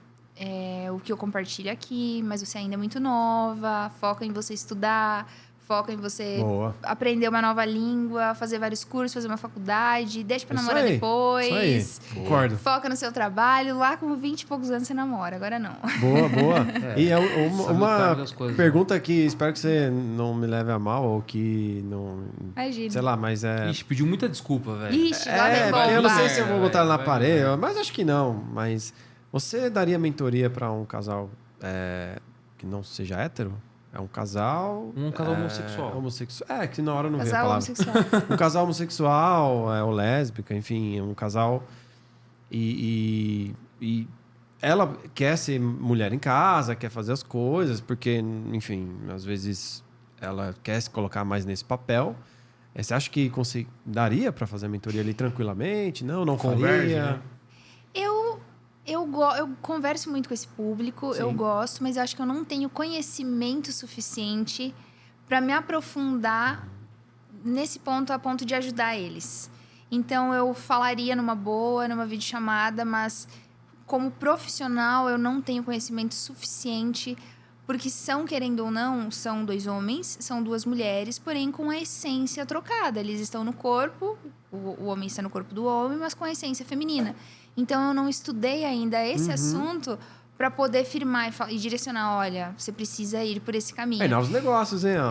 Speaker 3: o que eu compartilho aqui, mas você ainda é muito nova, foca em você estudar, foca em você
Speaker 1: Boa.
Speaker 3: aprender uma nova língua, fazer vários cursos, fazer uma faculdade, deixa pra
Speaker 1: Isso
Speaker 3: namorar
Speaker 1: aí,
Speaker 3: depois.
Speaker 1: Isso aí, concordo.
Speaker 3: Foca no seu trabalho, lá com 20 e poucos anos você namora, agora não.
Speaker 1: Boa, boa. E uma
Speaker 2: salutar das coisas,
Speaker 1: pergunta que espero que você não me leve a mal ou que não...
Speaker 3: Imagina.
Speaker 1: Sei lá, mas é...
Speaker 2: Ixi, pediu muita desculpa, velho.
Speaker 3: Ixi, lá vem
Speaker 1: porque eu não
Speaker 3: bomba.
Speaker 1: sei se eu vou botar ela na
Speaker 2: Vai,
Speaker 1: parede,
Speaker 2: vai.
Speaker 1: mas acho que não. Mas você daria mentoria pra um casal que não seja hétero? É um casal...
Speaker 2: Um casal homossexual.
Speaker 1: Homossexual. Que na hora eu não veio a
Speaker 3: Casal
Speaker 1: palavra.
Speaker 3: homossexual.
Speaker 1: Um casal homossexual, ou lésbica, enfim, um casal. E ela quer ser mulher em casa, quer fazer as coisas, porque, enfim, às vezes ela quer se colocar mais nesse papel. Você acha que daria para fazer a mentoria ali tranquilamente? Não
Speaker 2: Converge,
Speaker 1: faria?
Speaker 2: né?
Speaker 3: Eu converso muito com esse público,
Speaker 1: Sim.
Speaker 3: eu gosto, mas eu acho que eu não tenho conhecimento suficiente para me aprofundar nesse ponto, a ponto de ajudar eles. Então, eu falaria numa boa, numa videochamada, mas como profissional, eu não tenho conhecimento suficiente, porque querendo ou não, são 2 homens, são 2 mulheres, porém com a essência trocada. Eles estão no corpo, o homem está no corpo do homem, mas com a essência feminina. Então, eu não estudei ainda esse assunto para poder firmar e direcionar, olha, você precisa ir por esse caminho.
Speaker 1: Novos negócios, hein? Ó.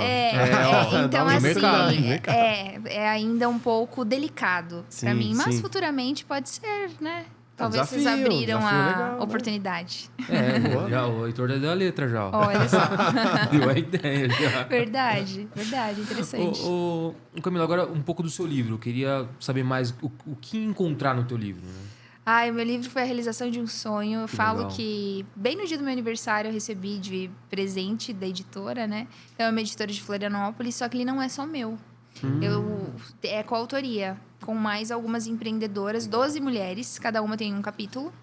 Speaker 3: Então,
Speaker 1: novos
Speaker 3: assim,
Speaker 1: mercado.
Speaker 3: é ainda um pouco delicado
Speaker 1: Sim,
Speaker 3: para mim, mas
Speaker 1: sim.
Speaker 3: futuramente pode ser, né? Talvez vocês
Speaker 1: desafio,
Speaker 3: abriram
Speaker 1: desafio
Speaker 3: a
Speaker 1: legal, né?
Speaker 3: oportunidade.
Speaker 1: Boa.
Speaker 2: Já, o Heitor já deu a letra já. ó.
Speaker 3: Olha só.
Speaker 2: Deu a ideia já.
Speaker 3: Verdade, interessante.
Speaker 2: Ô, Camila, agora um pouco do seu livro. Eu queria saber mais o que encontrar no teu livro. Né?
Speaker 3: O meu livro foi a realização de um sonho. Eu falo
Speaker 2: legal.
Speaker 3: que, bem no dia do meu aniversário, eu recebi de presente da editora, né? Então, é uma editora de Florianópolis, só que ele não é só meu. É coautoria, com mais algumas empreendedoras, 12 mulheres, cada uma tem um capítulo.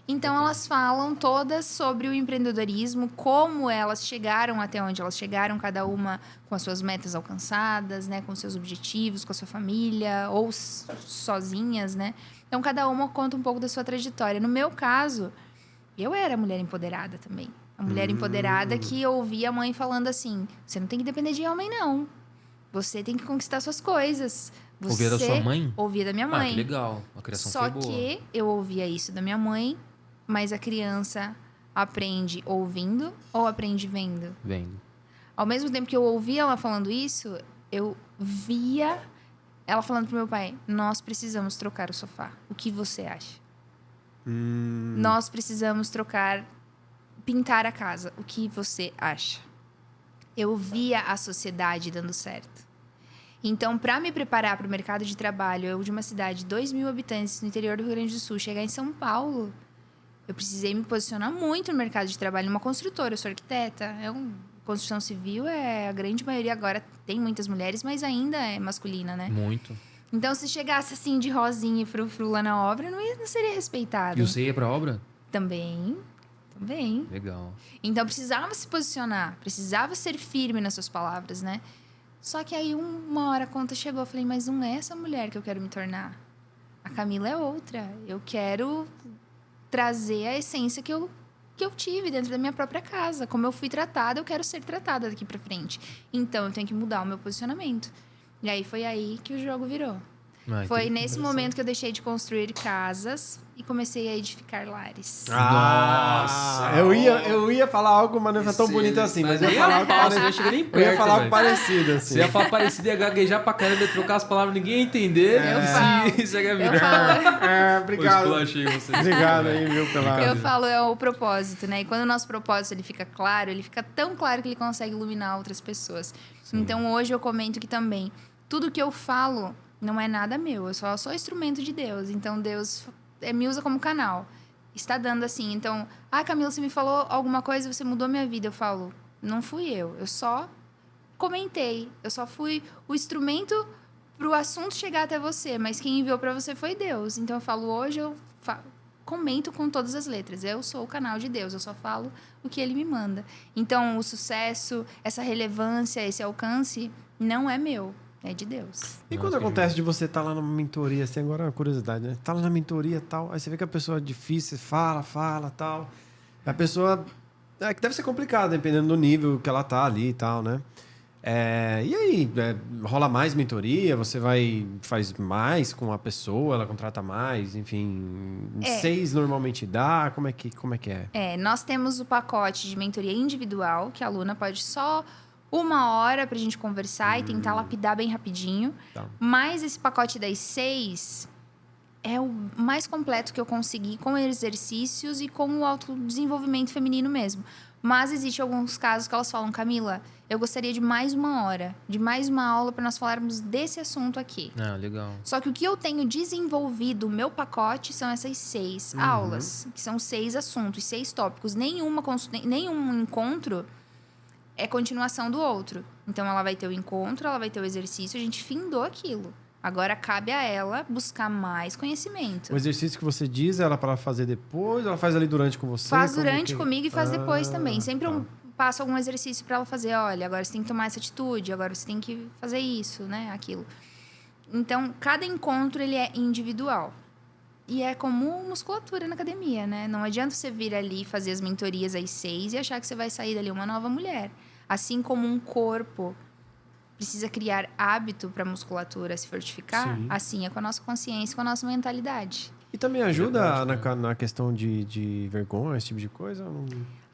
Speaker 3: Então, elas falam todas sobre o empreendedorismo, como elas chegaram até onde elas chegaram, cada uma com as suas metas alcançadas, né? Com seus objetivos, com a sua família, ou sozinhas, né? Então, cada uma conta um pouco da sua trajetória. No meu caso, eu era mulher empoderada também. A mulher empoderada que ouvia a mãe falando assim, você não tem que depender de homem, não. Você tem que conquistar suas coisas. Você...
Speaker 2: Ouvia da sua mãe?
Speaker 3: Ouvia da minha mãe.
Speaker 2: Ah, que legal. A criação foi boa.
Speaker 3: Só que eu ouvia isso da minha mãe, mas a criança aprende ouvindo ou aprende vendo?
Speaker 2: Vendo.
Speaker 3: Ao mesmo tempo que eu ouvia ela falando isso, eu via ela falando pro meu pai, nós precisamos trocar o sofá. O que você acha? Nós precisamos pintar a casa. O que você acha? Eu via a sociedade dando certo. Então, para me preparar para o mercado de trabalho, eu de uma cidade de 2.000 habitantes no interior do Rio Grande do Sul, chegar em São Paulo, eu precisei me posicionar muito no mercado de trabalho, numa construtora. Eu sou arquiteta. Construção civil a grande maioria agora tem muitas mulheres, mas ainda é masculina, né?
Speaker 2: Muito.
Speaker 3: Então, se chegasse assim de rosinha e frufru lá na obra, não seria respeitado.
Speaker 2: E você ia pra obra?
Speaker 3: Também.
Speaker 2: Legal.
Speaker 3: Então, precisava se posicionar, precisava ser firme nas suas palavras, né? Só que aí, uma hora a conta chegou, eu falei, mas não é essa mulher que eu quero me tornar. A Camila é outra. Eu quero trazer a essência que eu tive dentro da minha própria casa. Como eu fui tratada, eu quero ser tratada daqui pra frente. Então, eu tenho que mudar o meu posicionamento. E aí, foi aí que o jogo virou. Foi nesse momento que eu deixei de construir casas e comecei a edificar lares.
Speaker 1: Nossa! Eu ia falar algo, mas não foi tão bonito assim. Mas eu ia falar algo parecido. Eu ia falar algo parecido, assim.
Speaker 2: Você ia falar parecido, ia gaguejar pra caramba, ia trocar as palavras, ninguém ia entender. Isso é
Speaker 3: Eu falo.
Speaker 1: Obrigado.
Speaker 2: Você.
Speaker 1: Obrigado aí, viu, pela...
Speaker 3: Eu falo, é o propósito, né? E quando o nosso propósito ele fica claro, ele fica tão claro que ele consegue iluminar outras pessoas. Sim. Então, hoje eu comento que também, tudo que eu falo não é nada meu, eu só sou instrumento de Deus. Então, Deus me usa como canal. Está dando assim. Então, Camila, você me falou alguma coisa, você mudou minha vida. Eu falo, não fui eu só comentei. Eu só fui o instrumento para o assunto chegar até você. Mas quem enviou para você foi Deus. Então, eu falo, hoje eu comento com todas as letras. Eu sou o canal de Deus, eu só falo o que Ele me manda. Então, o sucesso, essa relevância, esse alcance, não é meu. É de Deus.
Speaker 1: E quando acontece de você estar lá na mentoria, assim, agora é uma curiosidade, né? Tá lá na mentoria e tal, aí você vê que a pessoa é difícil, fala, tal. A pessoa... que deve ser complicado, dependendo do nível que ela tá ali e tal, né? E aí, rola mais mentoria? Você faz mais com a pessoa, ela contrata mais, enfim... 6 normalmente dá? Como é que é?
Speaker 3: Nós temos o pacote de mentoria individual, que a aluna pode só... 1 hora pra gente conversar e tentar lapidar bem rapidinho.
Speaker 1: Tá.
Speaker 3: Mas esse pacote das 6 é o mais completo que eu consegui com exercícios e com o autodesenvolvimento feminino mesmo. Mas existe alguns casos que elas falam, Camila, eu gostaria de mais 1 hora, de mais uma aula para nós falarmos desse assunto aqui.
Speaker 2: Legal.
Speaker 3: Só que o que eu tenho desenvolvido, o meu pacote, são essas 6 aulas, que são 6 assuntos, 6 tópicos. Nenhum encontro é continuação do outro. Então, ela vai ter o encontro, ela vai ter o exercício, a gente findou aquilo. Agora, cabe a ela buscar mais conhecimento.
Speaker 1: O exercício que você diz, ela para fazer depois, ela faz ali durante com você?
Speaker 3: Faz durante comigo e faz depois também. Sempre eu passo algum exercício para ela fazer. Olha, agora você tem que tomar essa atitude, agora você tem que fazer isso, né? Aquilo. Então, cada encontro, ele é individual. E é como musculatura na academia, né? Não adianta você vir ali fazer as mentorias às 6 e achar que você vai sair dali uma nova mulher. Assim como um corpo precisa criar hábito para a musculatura se fortificar, assim é com a nossa consciência, com a nossa mentalidade.
Speaker 1: E também ajuda na questão de vergonha, esse tipo de coisa?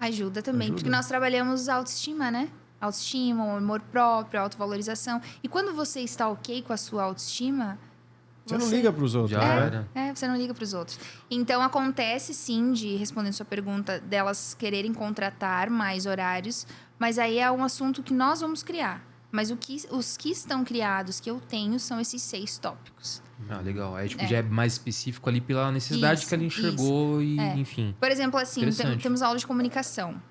Speaker 3: Ajuda também, porque nós trabalhamos autoestima, né? Autoestima, amor próprio, autovalorização. E quando você está ok com a sua autoestima...
Speaker 1: Você não liga para os outros,
Speaker 3: né? Você não liga para os outros. Então, acontece, sim, respondendo sua pergunta, delas quererem contratar mais horários, mas aí é um assunto que nós vamos criar. Mas os que estão criados, que eu tenho, são esses 6 tópicos.
Speaker 2: Legal. Aí, já é mais específico ali pela necessidade que ela enxergou e, enfim.
Speaker 3: Por exemplo, assim, temos aula de comunicação.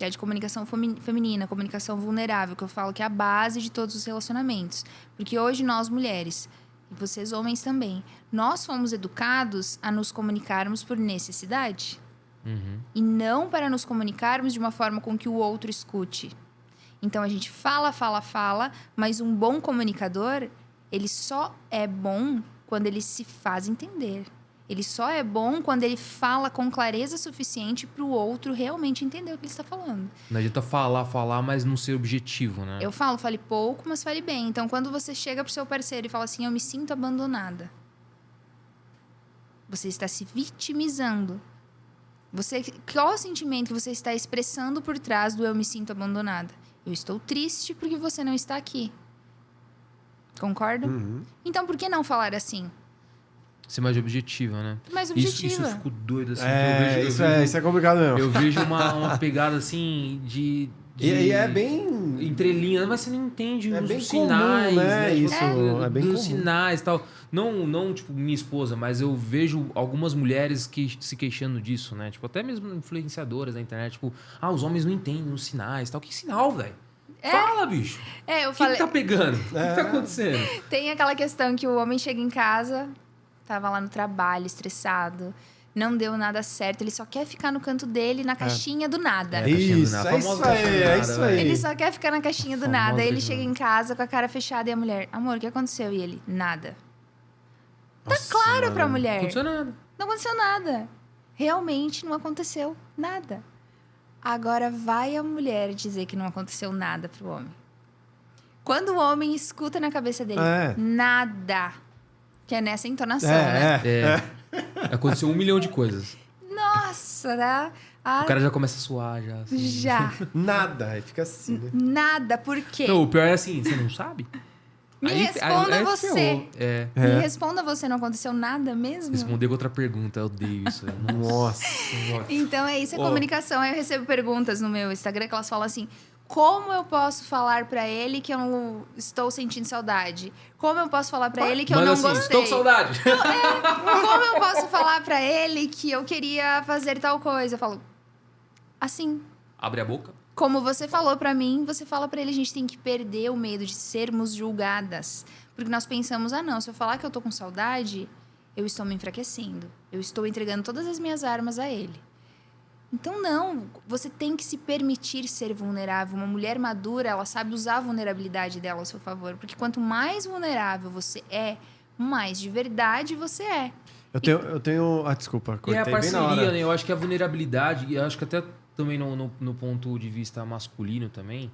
Speaker 3: É de comunicação feminina, comunicação vulnerável, que eu falo que é a base de todos os relacionamentos. Porque hoje nós, mulheres... e vocês homens também, nós fomos educados a nos comunicarmos por necessidade. E não para nos comunicarmos de uma forma com que o outro escute. Então, a gente fala, mas um bom comunicador, ele só é bom quando ele se faz entender. Ele só é bom quando ele fala com clareza suficiente para o outro realmente entender o que ele está falando.
Speaker 2: Não adianta falar, mas não ser objetivo, né?
Speaker 3: Eu fale pouco, mas fale bem. Então, quando você chega pro seu parceiro e fala assim, eu me sinto abandonada. Você está se vitimizando. Qual é o sentimento que você está expressando por trás do eu me sinto abandonada? Eu estou triste porque você não está aqui. Concorda? Então, por que não falar assim?
Speaker 2: Ser mais objetiva, né?
Speaker 3: Mais
Speaker 2: Isso
Speaker 3: objetiva.
Speaker 2: eu fico doido, assim.
Speaker 1: Isso é complicado mesmo.
Speaker 2: Eu vejo uma pegada, assim, de
Speaker 1: E é bem...
Speaker 2: entrelinhas, mas você não entende
Speaker 1: É
Speaker 2: os
Speaker 1: bem
Speaker 2: sinais,
Speaker 1: comum, né?
Speaker 2: Tipo,
Speaker 1: Isso é bem
Speaker 2: dos
Speaker 1: comum.
Speaker 2: sinais e tal. Não, tipo, minha esposa, mas eu vejo algumas mulheres que se queixando disso, né? Tipo, até mesmo influenciadoras na internet, tipo, os homens não entendem os sinais e tal. Que sinal, velho? Fala, bicho.
Speaker 3: Eu
Speaker 2: O que
Speaker 3: falei...
Speaker 2: tá pegando? O que tá acontecendo?
Speaker 3: Tem aquela questão que o homem chega em casa, tava lá no trabalho, estressado, não deu nada certo, ele só quer ficar no canto dele, na caixinha do nada.
Speaker 2: caixinha do
Speaker 1: Isso,
Speaker 2: nada.
Speaker 1: é isso
Speaker 2: Famosa
Speaker 1: aí,
Speaker 2: caixinha do
Speaker 1: é
Speaker 2: nada,
Speaker 1: isso
Speaker 2: velho.
Speaker 1: aí.
Speaker 3: Ele só quer ficar na caixinha do
Speaker 2: Famosa
Speaker 3: nada. Aí ele
Speaker 2: caixinha.
Speaker 3: chega em casa com a cara fechada e a mulher, amor, o que aconteceu? E ele, nada.
Speaker 2: Nossa,
Speaker 3: Claro pra
Speaker 2: mano,
Speaker 3: mulher.
Speaker 2: Não aconteceu nada.
Speaker 3: Não aconteceu nada. Realmente não aconteceu nada. Agora vai a mulher dizer que não aconteceu nada pro homem. Quando o homem escuta na cabeça dele, nada. Que é nessa entonação, né?
Speaker 2: Aconteceu 1 milhão de coisas.
Speaker 3: Nossa, né?
Speaker 2: O cara já começa a suar, já. Assim.
Speaker 3: Já.
Speaker 1: Nada, aí fica assim, né?
Speaker 3: Nada. Por quê?
Speaker 2: Não, o pior é assim, você não sabe?
Speaker 3: Me responda você.
Speaker 2: ferrou.
Speaker 3: Me responda você, não aconteceu nada mesmo?
Speaker 2: Responder com outra pergunta, eu odeio isso. velho.
Speaker 1: Nossa.
Speaker 3: Então é isso, é comunicação. Aí eu recebo perguntas no meu Instagram que elas falam assim: como eu posso falar pra ele que eu não estou sentindo saudade? Como eu posso falar pra ele que eu
Speaker 2: Manda
Speaker 3: não
Speaker 2: assim,
Speaker 3: gostei?
Speaker 2: estou com saudade.
Speaker 3: Como eu posso falar pra ele que eu queria fazer tal coisa? Eu falo assim.
Speaker 2: Abre a boca.
Speaker 3: Como você falou pra mim, você fala pra ele, a gente tem que perder o medo de sermos julgadas. Porque nós pensamos, não, se eu falar que eu tô com saudade, eu estou me enfraquecendo. Eu estou entregando todas as minhas armas a ele. Então, não. Você tem que se permitir ser vulnerável. Uma mulher madura, ela sabe usar a vulnerabilidade dela ao seu favor. Porque quanto mais vulnerável você é, mais de verdade você é.
Speaker 1: Eu tenho... desculpa,
Speaker 2: E é
Speaker 1: cortei
Speaker 2: a
Speaker 1: bem na
Speaker 2: parceria,
Speaker 1: hora.
Speaker 2: né? Eu acho que a vulnerabilidade, e eu acho que até também no ponto de vista masculino também,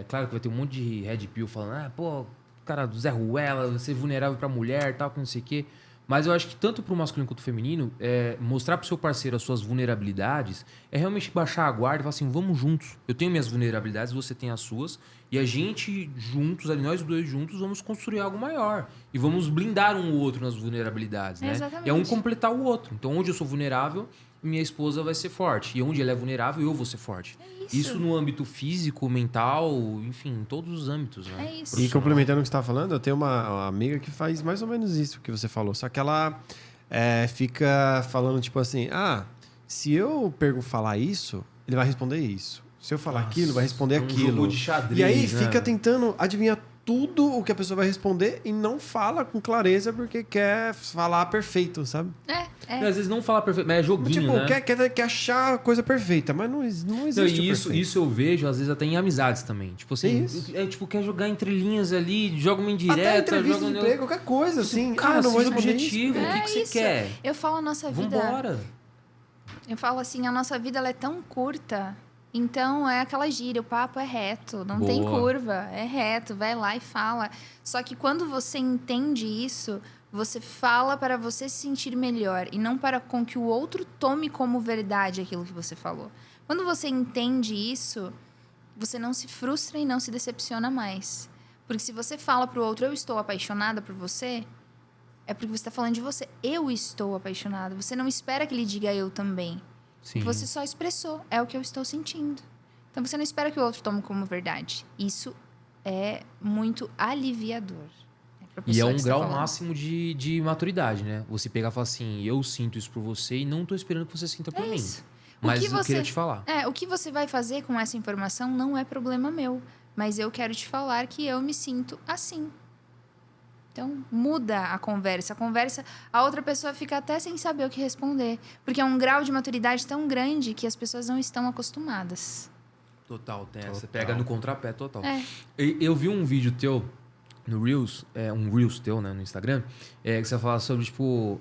Speaker 2: claro que vai ter um monte de red pill falando, pô, cara do Zé Ruela, você é vulnerável pra mulher, tal, que não sei o quê. Mas eu acho que tanto pro masculino quanto pro feminino, mostrar pro seu parceiro as suas vulnerabilidades é realmente baixar a guarda e falar assim, vamos juntos. Eu tenho minhas vulnerabilidades, você tem as suas, e a gente juntos, ali, nós dois juntos, vamos construir algo maior. E vamos blindar um o outro nas vulnerabilidades, né?
Speaker 3: Exatamente.
Speaker 2: E é um completar o outro. Então, onde eu sou vulnerável, minha esposa vai ser forte. E onde ela é vulnerável, eu vou ser forte. Isso no âmbito físico, mental, enfim, em todos os âmbitos, né?
Speaker 3: É isso.
Speaker 1: E complementando o que você estava falando, eu tenho uma amiga que faz mais ou menos isso que você falou. Só que ela fica falando, tipo assim, se eu falar isso, ele vai responder isso. Se eu falar aquilo, vai responder aquilo.
Speaker 2: Jogo de xadrez,
Speaker 1: E aí
Speaker 2: né?
Speaker 1: fica tentando adivinhar tudo o que a pessoa vai responder e não fala com clareza porque quer falar perfeito, sabe?
Speaker 2: Às vezes não fala perfeito, mas é joguinho,
Speaker 1: Tipo,
Speaker 2: né?
Speaker 1: quer achar a coisa perfeita, mas não existe
Speaker 2: Não,
Speaker 1: o
Speaker 2: e
Speaker 1: perfeito.
Speaker 2: isso eu vejo, às vezes, até em amizades também. Tipo assim, tipo, quer jogar entre linhas ali, joga uma indireta,
Speaker 1: Até entrevista
Speaker 2: joga...
Speaker 1: de emprego, qualquer coisa, assim.
Speaker 2: Cara,
Speaker 1: não vou
Speaker 2: seja
Speaker 1: responder
Speaker 2: objetivo,
Speaker 1: isso.
Speaker 2: o que você
Speaker 3: isso.
Speaker 2: quer?
Speaker 3: Eu falo, a nossa vida...
Speaker 2: Vambora.
Speaker 3: Eu falo assim, a nossa vida ela é tão curta. Então, é aquela gíria, o papo é reto, não tem
Speaker 2: Boa.
Speaker 3: curva, é reto, vai lá e fala. Só que quando você entende isso, você fala para você se sentir melhor e não para com que o outro tome como verdade aquilo que você falou. Quando você entende isso, você não se frustra e não se decepciona mais. Porque se você fala para o outro, eu estou apaixonada por você, é porque você está falando de você. Eu estou apaixonada. Você não espera que ele diga eu também.
Speaker 2: Sim.
Speaker 3: Você só expressou, é o que eu estou sentindo. Então você não espera que o outro tome como verdade. Isso é muito aliviador.
Speaker 2: E é um grau
Speaker 3: falando.
Speaker 2: máximo de maturidade, né? Você pegar e falar assim, eu sinto isso por você e não tô esperando que você sinta por mim.
Speaker 3: Isso.
Speaker 2: Mas
Speaker 3: que
Speaker 2: eu
Speaker 3: você-
Speaker 2: queria te falar.
Speaker 3: O que você vai fazer com essa informação não é problema meu. Mas eu quero te falar que eu me sinto assim. Então, muda a conversa. A outra pessoa fica até sem saber o que responder. Porque é um grau de maturidade tão grande que as pessoas não estão acostumadas.
Speaker 2: Total. Você pega no contrapé total.
Speaker 3: É.
Speaker 2: Eu vi um vídeo teu no Reels, um Reels teu, né, no Instagram, que você fala sobre, tipo,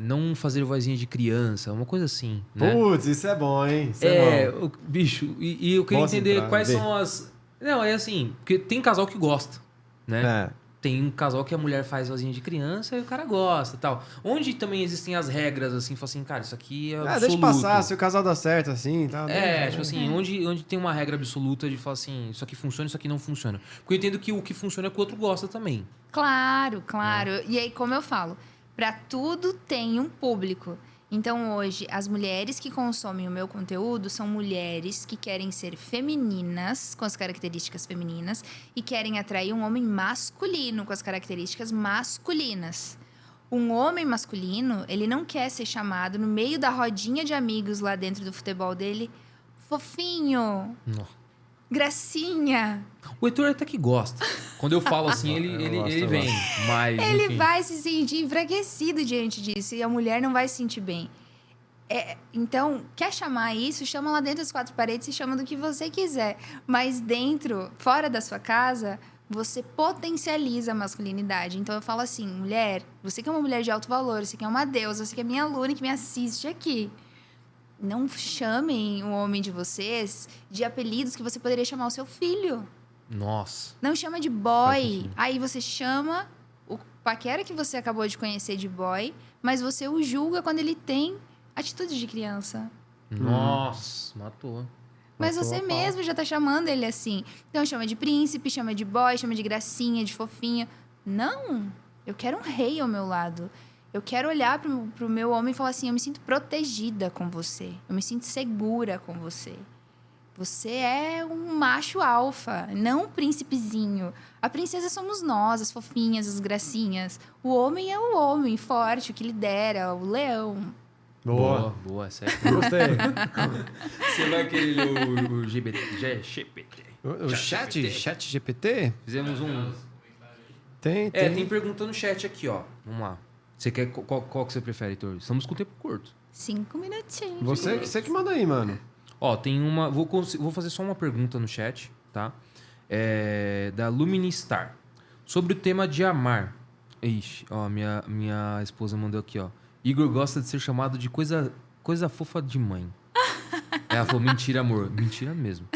Speaker 2: não fazer vozinha de criança, uma coisa assim, né?
Speaker 1: Putz, isso é bom, hein? Isso é bom.
Speaker 2: Bicho, e eu queria
Speaker 1: Posso
Speaker 2: entender
Speaker 1: entrar,
Speaker 2: quais
Speaker 1: vê.
Speaker 2: são as... Não, é assim, porque tem casal que gosta, né?
Speaker 1: É.
Speaker 2: Tem um casal que a mulher faz vozinha de criança e o cara gosta e tal. Onde também existem as regras, assim, fala assim, cara, isso aqui é absoluto.
Speaker 1: Deixa passar, se o casal dá certo, assim, tá?
Speaker 2: Tipo assim, onde tem uma regra absoluta de falar assim, isso aqui funciona, isso aqui não funciona. Porque eu entendo que o que funciona é que o outro gosta também.
Speaker 3: Claro. E aí, como eu falo, para tudo tem um público. Então, hoje, as mulheres que consomem o meu conteúdo são mulheres que querem ser femininas, com as características femininas, e querem atrair um homem masculino, com as características masculinas. Um homem masculino, ele não quer ser chamado no meio da rodinha de amigos lá dentro do futebol dele, fofinho, gracinha.
Speaker 2: O Heitor até que gosta. Quando eu falo assim, ele vem. Mas,
Speaker 3: Ele
Speaker 2: enfim.
Speaker 3: vai se sentir enfraquecido diante disso e a mulher não vai se sentir bem. Então, quer chamar isso? Chama lá dentro das quatro paredes e chama do que você quiser. Mas dentro, fora da sua casa, você potencializa a masculinidade. Então, eu falo assim, mulher, você que é uma mulher de alto valor, você que é uma deusa, você que é minha aluna que me assiste aqui. Não chamem o homem de vocês de apelidos que você poderia chamar o seu filho.
Speaker 2: Nossa.
Speaker 3: Não chama de boy. Aí você chama o paquera que você acabou de conhecer de boy, mas você o julga quando ele tem atitude de criança.
Speaker 2: Nossa, matou.
Speaker 3: Mas
Speaker 1: Matou
Speaker 3: você
Speaker 1: a pau.
Speaker 3: mesmo já tá chamando ele assim. Então chama de príncipe, chama de boy, chama de gracinha, de fofinha. Não! Eu quero um rei ao meu lado. Eu quero olhar pro meu homem e falar assim, eu me sinto protegida com você. Eu me sinto segura com você. Você é um macho alfa, não um príncipezinho. A princesa somos nós, as fofinhas, as gracinhas. O homem é o homem forte, o que lidera, o leão.
Speaker 2: Boa, é certo.
Speaker 1: Gostei.
Speaker 2: Você vai querer o GPT.
Speaker 1: O chat GPT?
Speaker 2: Fizemos um...
Speaker 1: Tem.
Speaker 2: Tem pergunta no chat aqui, ó. Vamos lá. Você quer qual que você prefere, Heitor? Estamos com o tempo curto.
Speaker 3: 5 minutinhos.
Speaker 1: Você que manda aí, mano.
Speaker 2: Ó, tem uma... Vou fazer só uma pergunta no chat, tá? Da Luministar. Sobre o tema de amar. Ixi, ó, minha esposa mandou aqui, ó. Igor gosta de ser chamado de coisa fofa de mãe. Ela falou, mentira, amor. Mentira mesmo.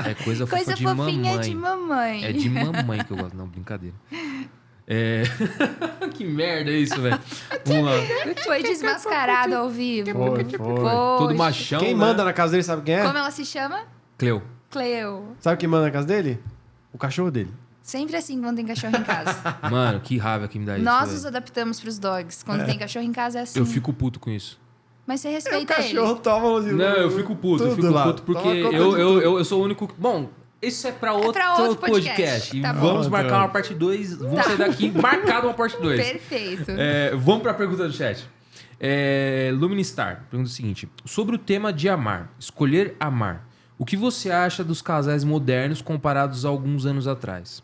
Speaker 2: É coisa fofa
Speaker 3: Coisa
Speaker 2: de
Speaker 3: fofinha
Speaker 2: mamãe.
Speaker 3: de mamãe.
Speaker 2: É de mamãe que eu gosto. Não, brincadeira. Que merda é isso, velho. Vamos lá.
Speaker 3: Foi desmascarado ao vivo.
Speaker 1: Foi.
Speaker 2: Todo
Speaker 3: Poxa.
Speaker 2: machão,
Speaker 1: Quem
Speaker 2: né?
Speaker 1: manda na casa dele, sabe quem é?
Speaker 3: Como ela se chama?
Speaker 2: Cleo.
Speaker 3: Cleo.
Speaker 1: Sabe quem manda na casa dele? O cachorro dele.
Speaker 3: Sempre assim quando tem cachorro em casa.
Speaker 2: Mano, que raiva que me dá isso,
Speaker 3: Nós
Speaker 2: velho.
Speaker 3: nos adaptamos pros dogs. Quando tem cachorro em casa é assim.
Speaker 2: Eu fico puto com isso.
Speaker 3: Mas você
Speaker 1: O
Speaker 3: respeita ele.
Speaker 1: cachorro toma
Speaker 2: Não, eu fico puto. Eu
Speaker 1: tudo
Speaker 2: fico
Speaker 1: lá.
Speaker 2: puto porque
Speaker 1: Toma conta de tudo.
Speaker 2: eu sou o único... Bom, isso é pra outro,
Speaker 3: pra outro podcast.
Speaker 2: podcast. E
Speaker 3: Tá bom.
Speaker 2: vamos
Speaker 1: Tá
Speaker 2: marcar
Speaker 1: bom.
Speaker 2: uma parte 2. Vamos sair daqui marcado uma parte 2.
Speaker 3: Perfeito.
Speaker 2: Vamos pra pergunta do chat. Luministar pergunta o seguinte. Sobre o tema de amar, escolher amar, o que você acha dos casais modernos comparados a alguns anos atrás?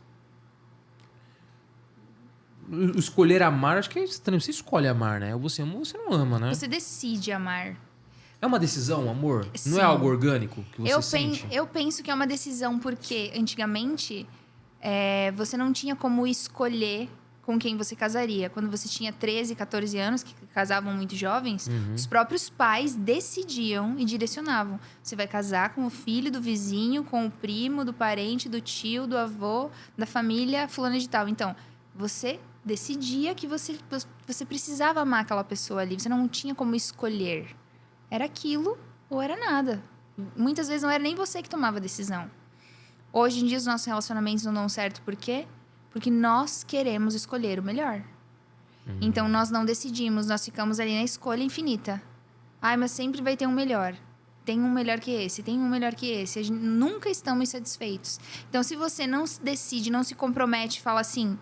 Speaker 2: Escolher amar, acho que é estranho. Você escolhe amar, né? Ou você ama ou você não ama, né?
Speaker 3: Você decide amar.
Speaker 2: É uma decisão, amor? Não
Speaker 3: Sim.
Speaker 2: é algo orgânico que você sente?
Speaker 3: Eu penso que é uma decisão porque antigamente você não tinha como escolher com quem você casaria. Quando você tinha 13, 14 anos, que casavam muito jovens, os próprios pais decidiam e direcionavam. Você vai casar com o filho do vizinho, com o primo, do parente, do tio, do avô, da família fulana de tal. Então, você decidia que você precisava amar aquela pessoa ali. Você não tinha como escolher. Era aquilo ou era nada. Muitas vezes não era nem você que tomava a decisão. Hoje em dia os nossos relacionamentos não dão certo. Por quê? Porque nós queremos escolher o melhor. Então nós não decidimos, nós ficamos ali na escolha infinita. Ai, mas sempre vai ter um melhor. Tem um melhor que esse, tem um melhor que esse. Nunca estamos satisfeitos. Então se você não se decide, não se compromete, fala assim...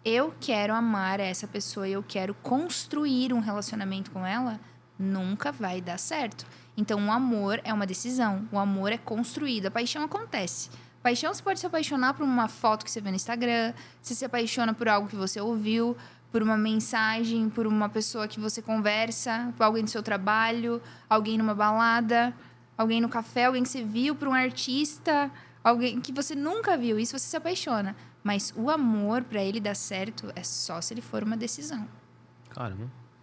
Speaker 3: Eu quero amar essa pessoa, eu quero construir um relacionamento com ela, nunca vai dar certo. Então, o amor é uma decisão, o amor é construído, a paixão acontece. Paixão, você pode se apaixonar por uma foto que você vê no Instagram, você se apaixona por algo que você ouviu, por uma mensagem, por uma pessoa que você conversa, por alguém do seu trabalho, alguém numa balada, alguém no café, alguém que você viu, por um artista, alguém que você nunca viu. Isso você se apaixona. Mas o amor, pra ele dar certo, é só se ele for uma decisão.
Speaker 2: Cara,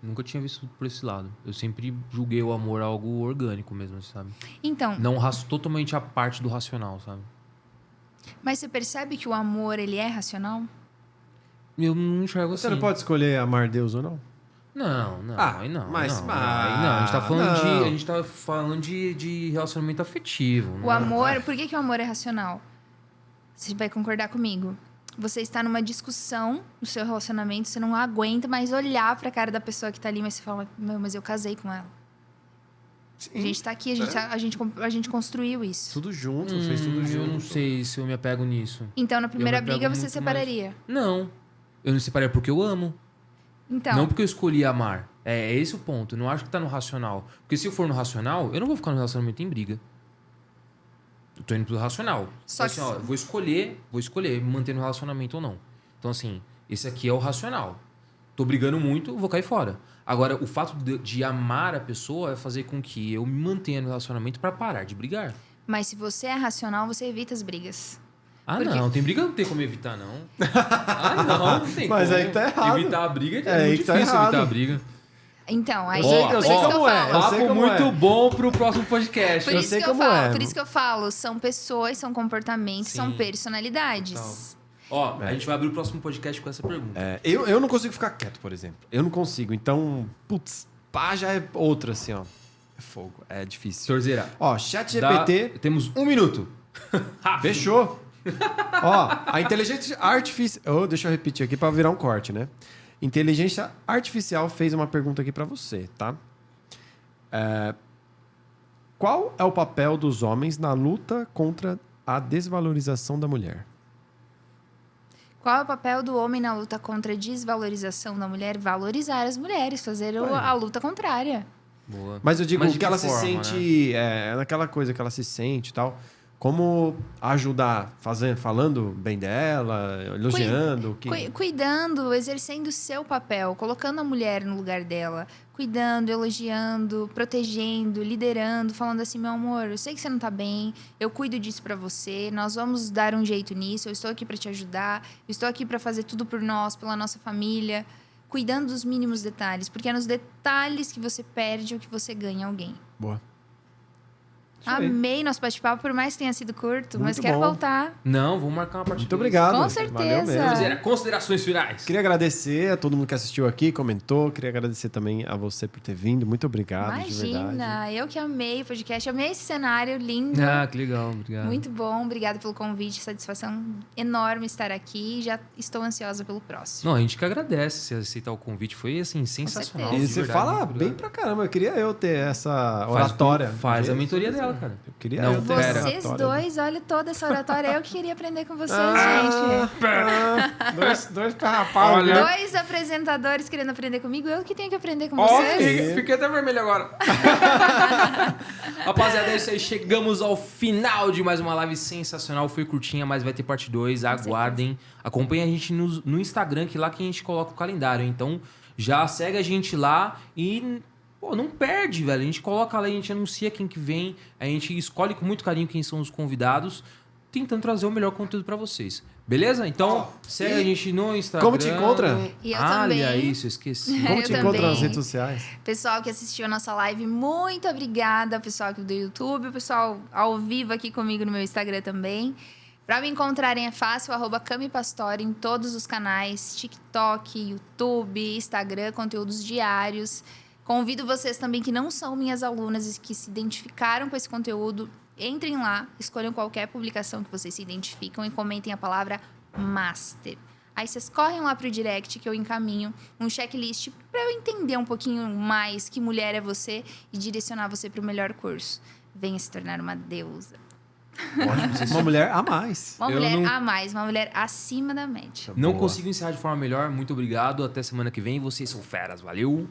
Speaker 2: nunca tinha visto por esse lado. Eu sempre julguei o amor algo orgânico mesmo, sabe?
Speaker 3: Então,
Speaker 2: Não totalmente a parte do racional, sabe?
Speaker 3: mas você percebe que o amor, ele é racional?
Speaker 2: Eu não enxergo assim.
Speaker 1: Você não pode escolher amar Deus ou não?
Speaker 2: Não,
Speaker 1: Ah,
Speaker 2: aí não.
Speaker 1: mas-
Speaker 2: não, aí não. A gente tá falando,
Speaker 1: não.
Speaker 2: a gente tá falando de relacionamento afetivo.
Speaker 3: O amor, por que o amor é racional? Você vai concordar comigo. Você está numa discussão no seu relacionamento, você não aguenta mais olhar pra cara da pessoa que tá ali, mas você fala, meu, mas eu casei com ela.
Speaker 1: Sim.
Speaker 3: A gente tá aqui, a gente construiu isso.
Speaker 1: Tudo junto, fez tudo junto.
Speaker 2: Eu não sei se eu me apego nisso.
Speaker 3: Então, na primeira
Speaker 2: Eu me apego
Speaker 3: briga, você
Speaker 2: muito
Speaker 3: separaria.
Speaker 2: Não. Eu não separei porque eu amo.
Speaker 3: Então,
Speaker 2: Não porque eu escolhi amar. É esse o ponto. Eu não acho que tá no racional. Porque se eu for no racional, eu não vou ficar no relacionamento em briga. Eu tô indo pro racional.
Speaker 3: Só
Speaker 2: Então, assim,
Speaker 3: que-
Speaker 2: ó, vou escolher me manter no relacionamento ou não. Então, assim, esse aqui é o racional. Tô brigando muito, vou cair fora. Agora, o fato de amar a pessoa é fazer com que eu me mantenha no relacionamento pra parar de brigar.
Speaker 3: mas se você é racional, você evita as brigas.
Speaker 2: Ah,
Speaker 3: Porque-
Speaker 2: não. Tem briga, não tem como evitar, não. Ah, não tem
Speaker 1: Mas
Speaker 2: como.
Speaker 1: aí tá errado.
Speaker 2: Evitar a briga
Speaker 1: É
Speaker 2: é
Speaker 1: aí
Speaker 2: muito
Speaker 1: que tá
Speaker 2: difícil
Speaker 1: errado.
Speaker 2: evitar a briga.
Speaker 3: Então, aí
Speaker 2: Eu sei-
Speaker 3: por
Speaker 2: eu
Speaker 3: isso
Speaker 2: sei
Speaker 3: que eu
Speaker 1: como é,
Speaker 3: falo.
Speaker 1: eu sei
Speaker 2: Papo
Speaker 1: como
Speaker 2: muito
Speaker 1: é.
Speaker 2: bom pro próximo podcast.
Speaker 3: Por
Speaker 1: Eu
Speaker 3: isso
Speaker 1: sei
Speaker 3: que eu
Speaker 1: como
Speaker 3: falo,
Speaker 1: é.
Speaker 3: por isso que eu falo, são pessoas, são comportamentos, são
Speaker 2: Sim.
Speaker 3: personalidades.
Speaker 2: Ó, a gente vai abrir o próximo podcast com essa pergunta.
Speaker 1: É, eu não consigo ficar quieto, por exemplo. Eu não consigo. Então, putz, pá, já é outra, assim, ó. É fogo, é difícil.
Speaker 2: Sorzeira.
Speaker 1: Ó, chat GPT,
Speaker 2: Temos 1 minuto.
Speaker 1: fechou. Ó, a inteligência artificial... Oh, deixa eu repetir aqui para virar um corte, né? Inteligência artificial fez uma pergunta aqui para você, tá? Qual é o papel dos homens na luta contra a desvalorização da mulher?
Speaker 3: Qual é o papel do homem na luta contra a desvalorização da mulher? Valorizar as mulheres, fazer a luta contrária.
Speaker 2: Boa.
Speaker 1: Mas eu digo
Speaker 2: Mas de
Speaker 1: que
Speaker 2: que
Speaker 1: ela
Speaker 2: forma,
Speaker 1: se sente... naquela coisa que ela se sente e tal. Como ajudar? Falando bem dela, elogiando?
Speaker 3: Cuidando, exercendo o seu papel, colocando a mulher no lugar dela. Cuidando, elogiando, protegendo, liderando, falando assim, meu amor, eu sei que você não tá bem, eu cuido disso pra você, nós vamos dar um jeito nisso, eu estou aqui pra te ajudar, eu estou aqui pra fazer tudo por nós, pela nossa família. Cuidando dos mínimos detalhes, porque é nos detalhes que você perde ou que você ganha alguém.
Speaker 1: Boa. Isso aí.
Speaker 3: Amei nosso bate-papo, por mais que tenha sido curto, mas
Speaker 1: Muito
Speaker 3: quero
Speaker 1: bom.
Speaker 3: voltar.
Speaker 2: Não, vamos marcar uma parte
Speaker 1: Muito
Speaker 2: dois.
Speaker 1: obrigado.
Speaker 3: Com
Speaker 1: Valeu
Speaker 3: certeza.
Speaker 1: mesmo.
Speaker 2: Sorzeira, considerações finais.
Speaker 1: Queria agradecer a todo mundo que assistiu aqui, comentou. Queria agradecer também a você por ter vindo. Muito obrigado, de verdade.
Speaker 3: Imagina, eu que amei o podcast, amei esse cenário lindo.
Speaker 2: Ah, que legal, obrigado.
Speaker 3: Muito bom, obrigada pelo convite, satisfação enorme estar aqui. Já estou ansiosa pelo próximo.
Speaker 2: Não, a gente que agradece você aceitar o convite. Foi, assim, sensacional.
Speaker 3: certeza.
Speaker 1: E
Speaker 2: de
Speaker 1: você
Speaker 2: verdade,
Speaker 1: fala
Speaker 2: muito
Speaker 1: bem
Speaker 2: obrigado.
Speaker 1: pra caramba. Eu queria eu ter essa oratória.
Speaker 2: Faz a mentoria dela, cara.
Speaker 1: Eu queria
Speaker 2: Não,
Speaker 1: eu ter
Speaker 2: pera.
Speaker 1: essa
Speaker 3: Vocês
Speaker 1: oratória.
Speaker 3: dois, olha toda essa oratória. Eu que queria aprender com vocês,
Speaker 1: Ah,
Speaker 3: gente.
Speaker 1: dois perrapados.
Speaker 2: Olha.
Speaker 1: né?
Speaker 3: Dois apresentadores querendo aprender comigo, eu que tenho que aprender com
Speaker 2: Ó,
Speaker 3: vocês.
Speaker 2: fiquei até vermelho agora. Rapaziada, é isso aí. Chegamos ao final de mais uma live sensacional. Foi curtinha, mas vai ter parte 2. Aguardem. Acompanhe a gente no Instagram, que lá que a gente coloca o calendário. Então, já segue a gente lá e... Pô, não perde, velho. A gente coloca lá, a gente anuncia quem que vem. A gente escolhe com muito carinho quem são os convidados. Tentando trazer o melhor conteúdo pra vocês. Beleza? Então, segue a gente no Instagram.
Speaker 1: como te encontra?
Speaker 3: E eu
Speaker 2: Olha
Speaker 3: também.
Speaker 2: isso, eu esqueci.
Speaker 1: Como
Speaker 3: Eu
Speaker 1: te encontra
Speaker 3: também.
Speaker 1: nas redes sociais?
Speaker 3: Pessoal que assistiu a nossa live, muito obrigada. Pessoal aqui do YouTube, o pessoal ao vivo aqui comigo no meu Instagram também. Para me encontrarem é fácil, @camipastori em todos os canais, TikTok, YouTube, Instagram, conteúdos diários. Convido vocês também que não são minhas alunas e que se identificaram com esse conteúdo, entrem lá, escolham qualquer publicação que vocês se identificam e comentem a palavra Master. Aí vocês correm lá pro direct que eu encaminho um checklist para eu entender um pouquinho mais que mulher é você e direcionar você para o melhor curso. Venha se tornar uma deusa.
Speaker 1: Uma mulher a mais.
Speaker 3: Uma
Speaker 2: Eu
Speaker 3: mulher
Speaker 2: não-
Speaker 3: a mais, uma mulher acima da média.
Speaker 2: Não
Speaker 1: Boa.
Speaker 2: consigo encerrar de forma melhor. Muito obrigado. Até semana que vem. Vocês são feras. Valeu.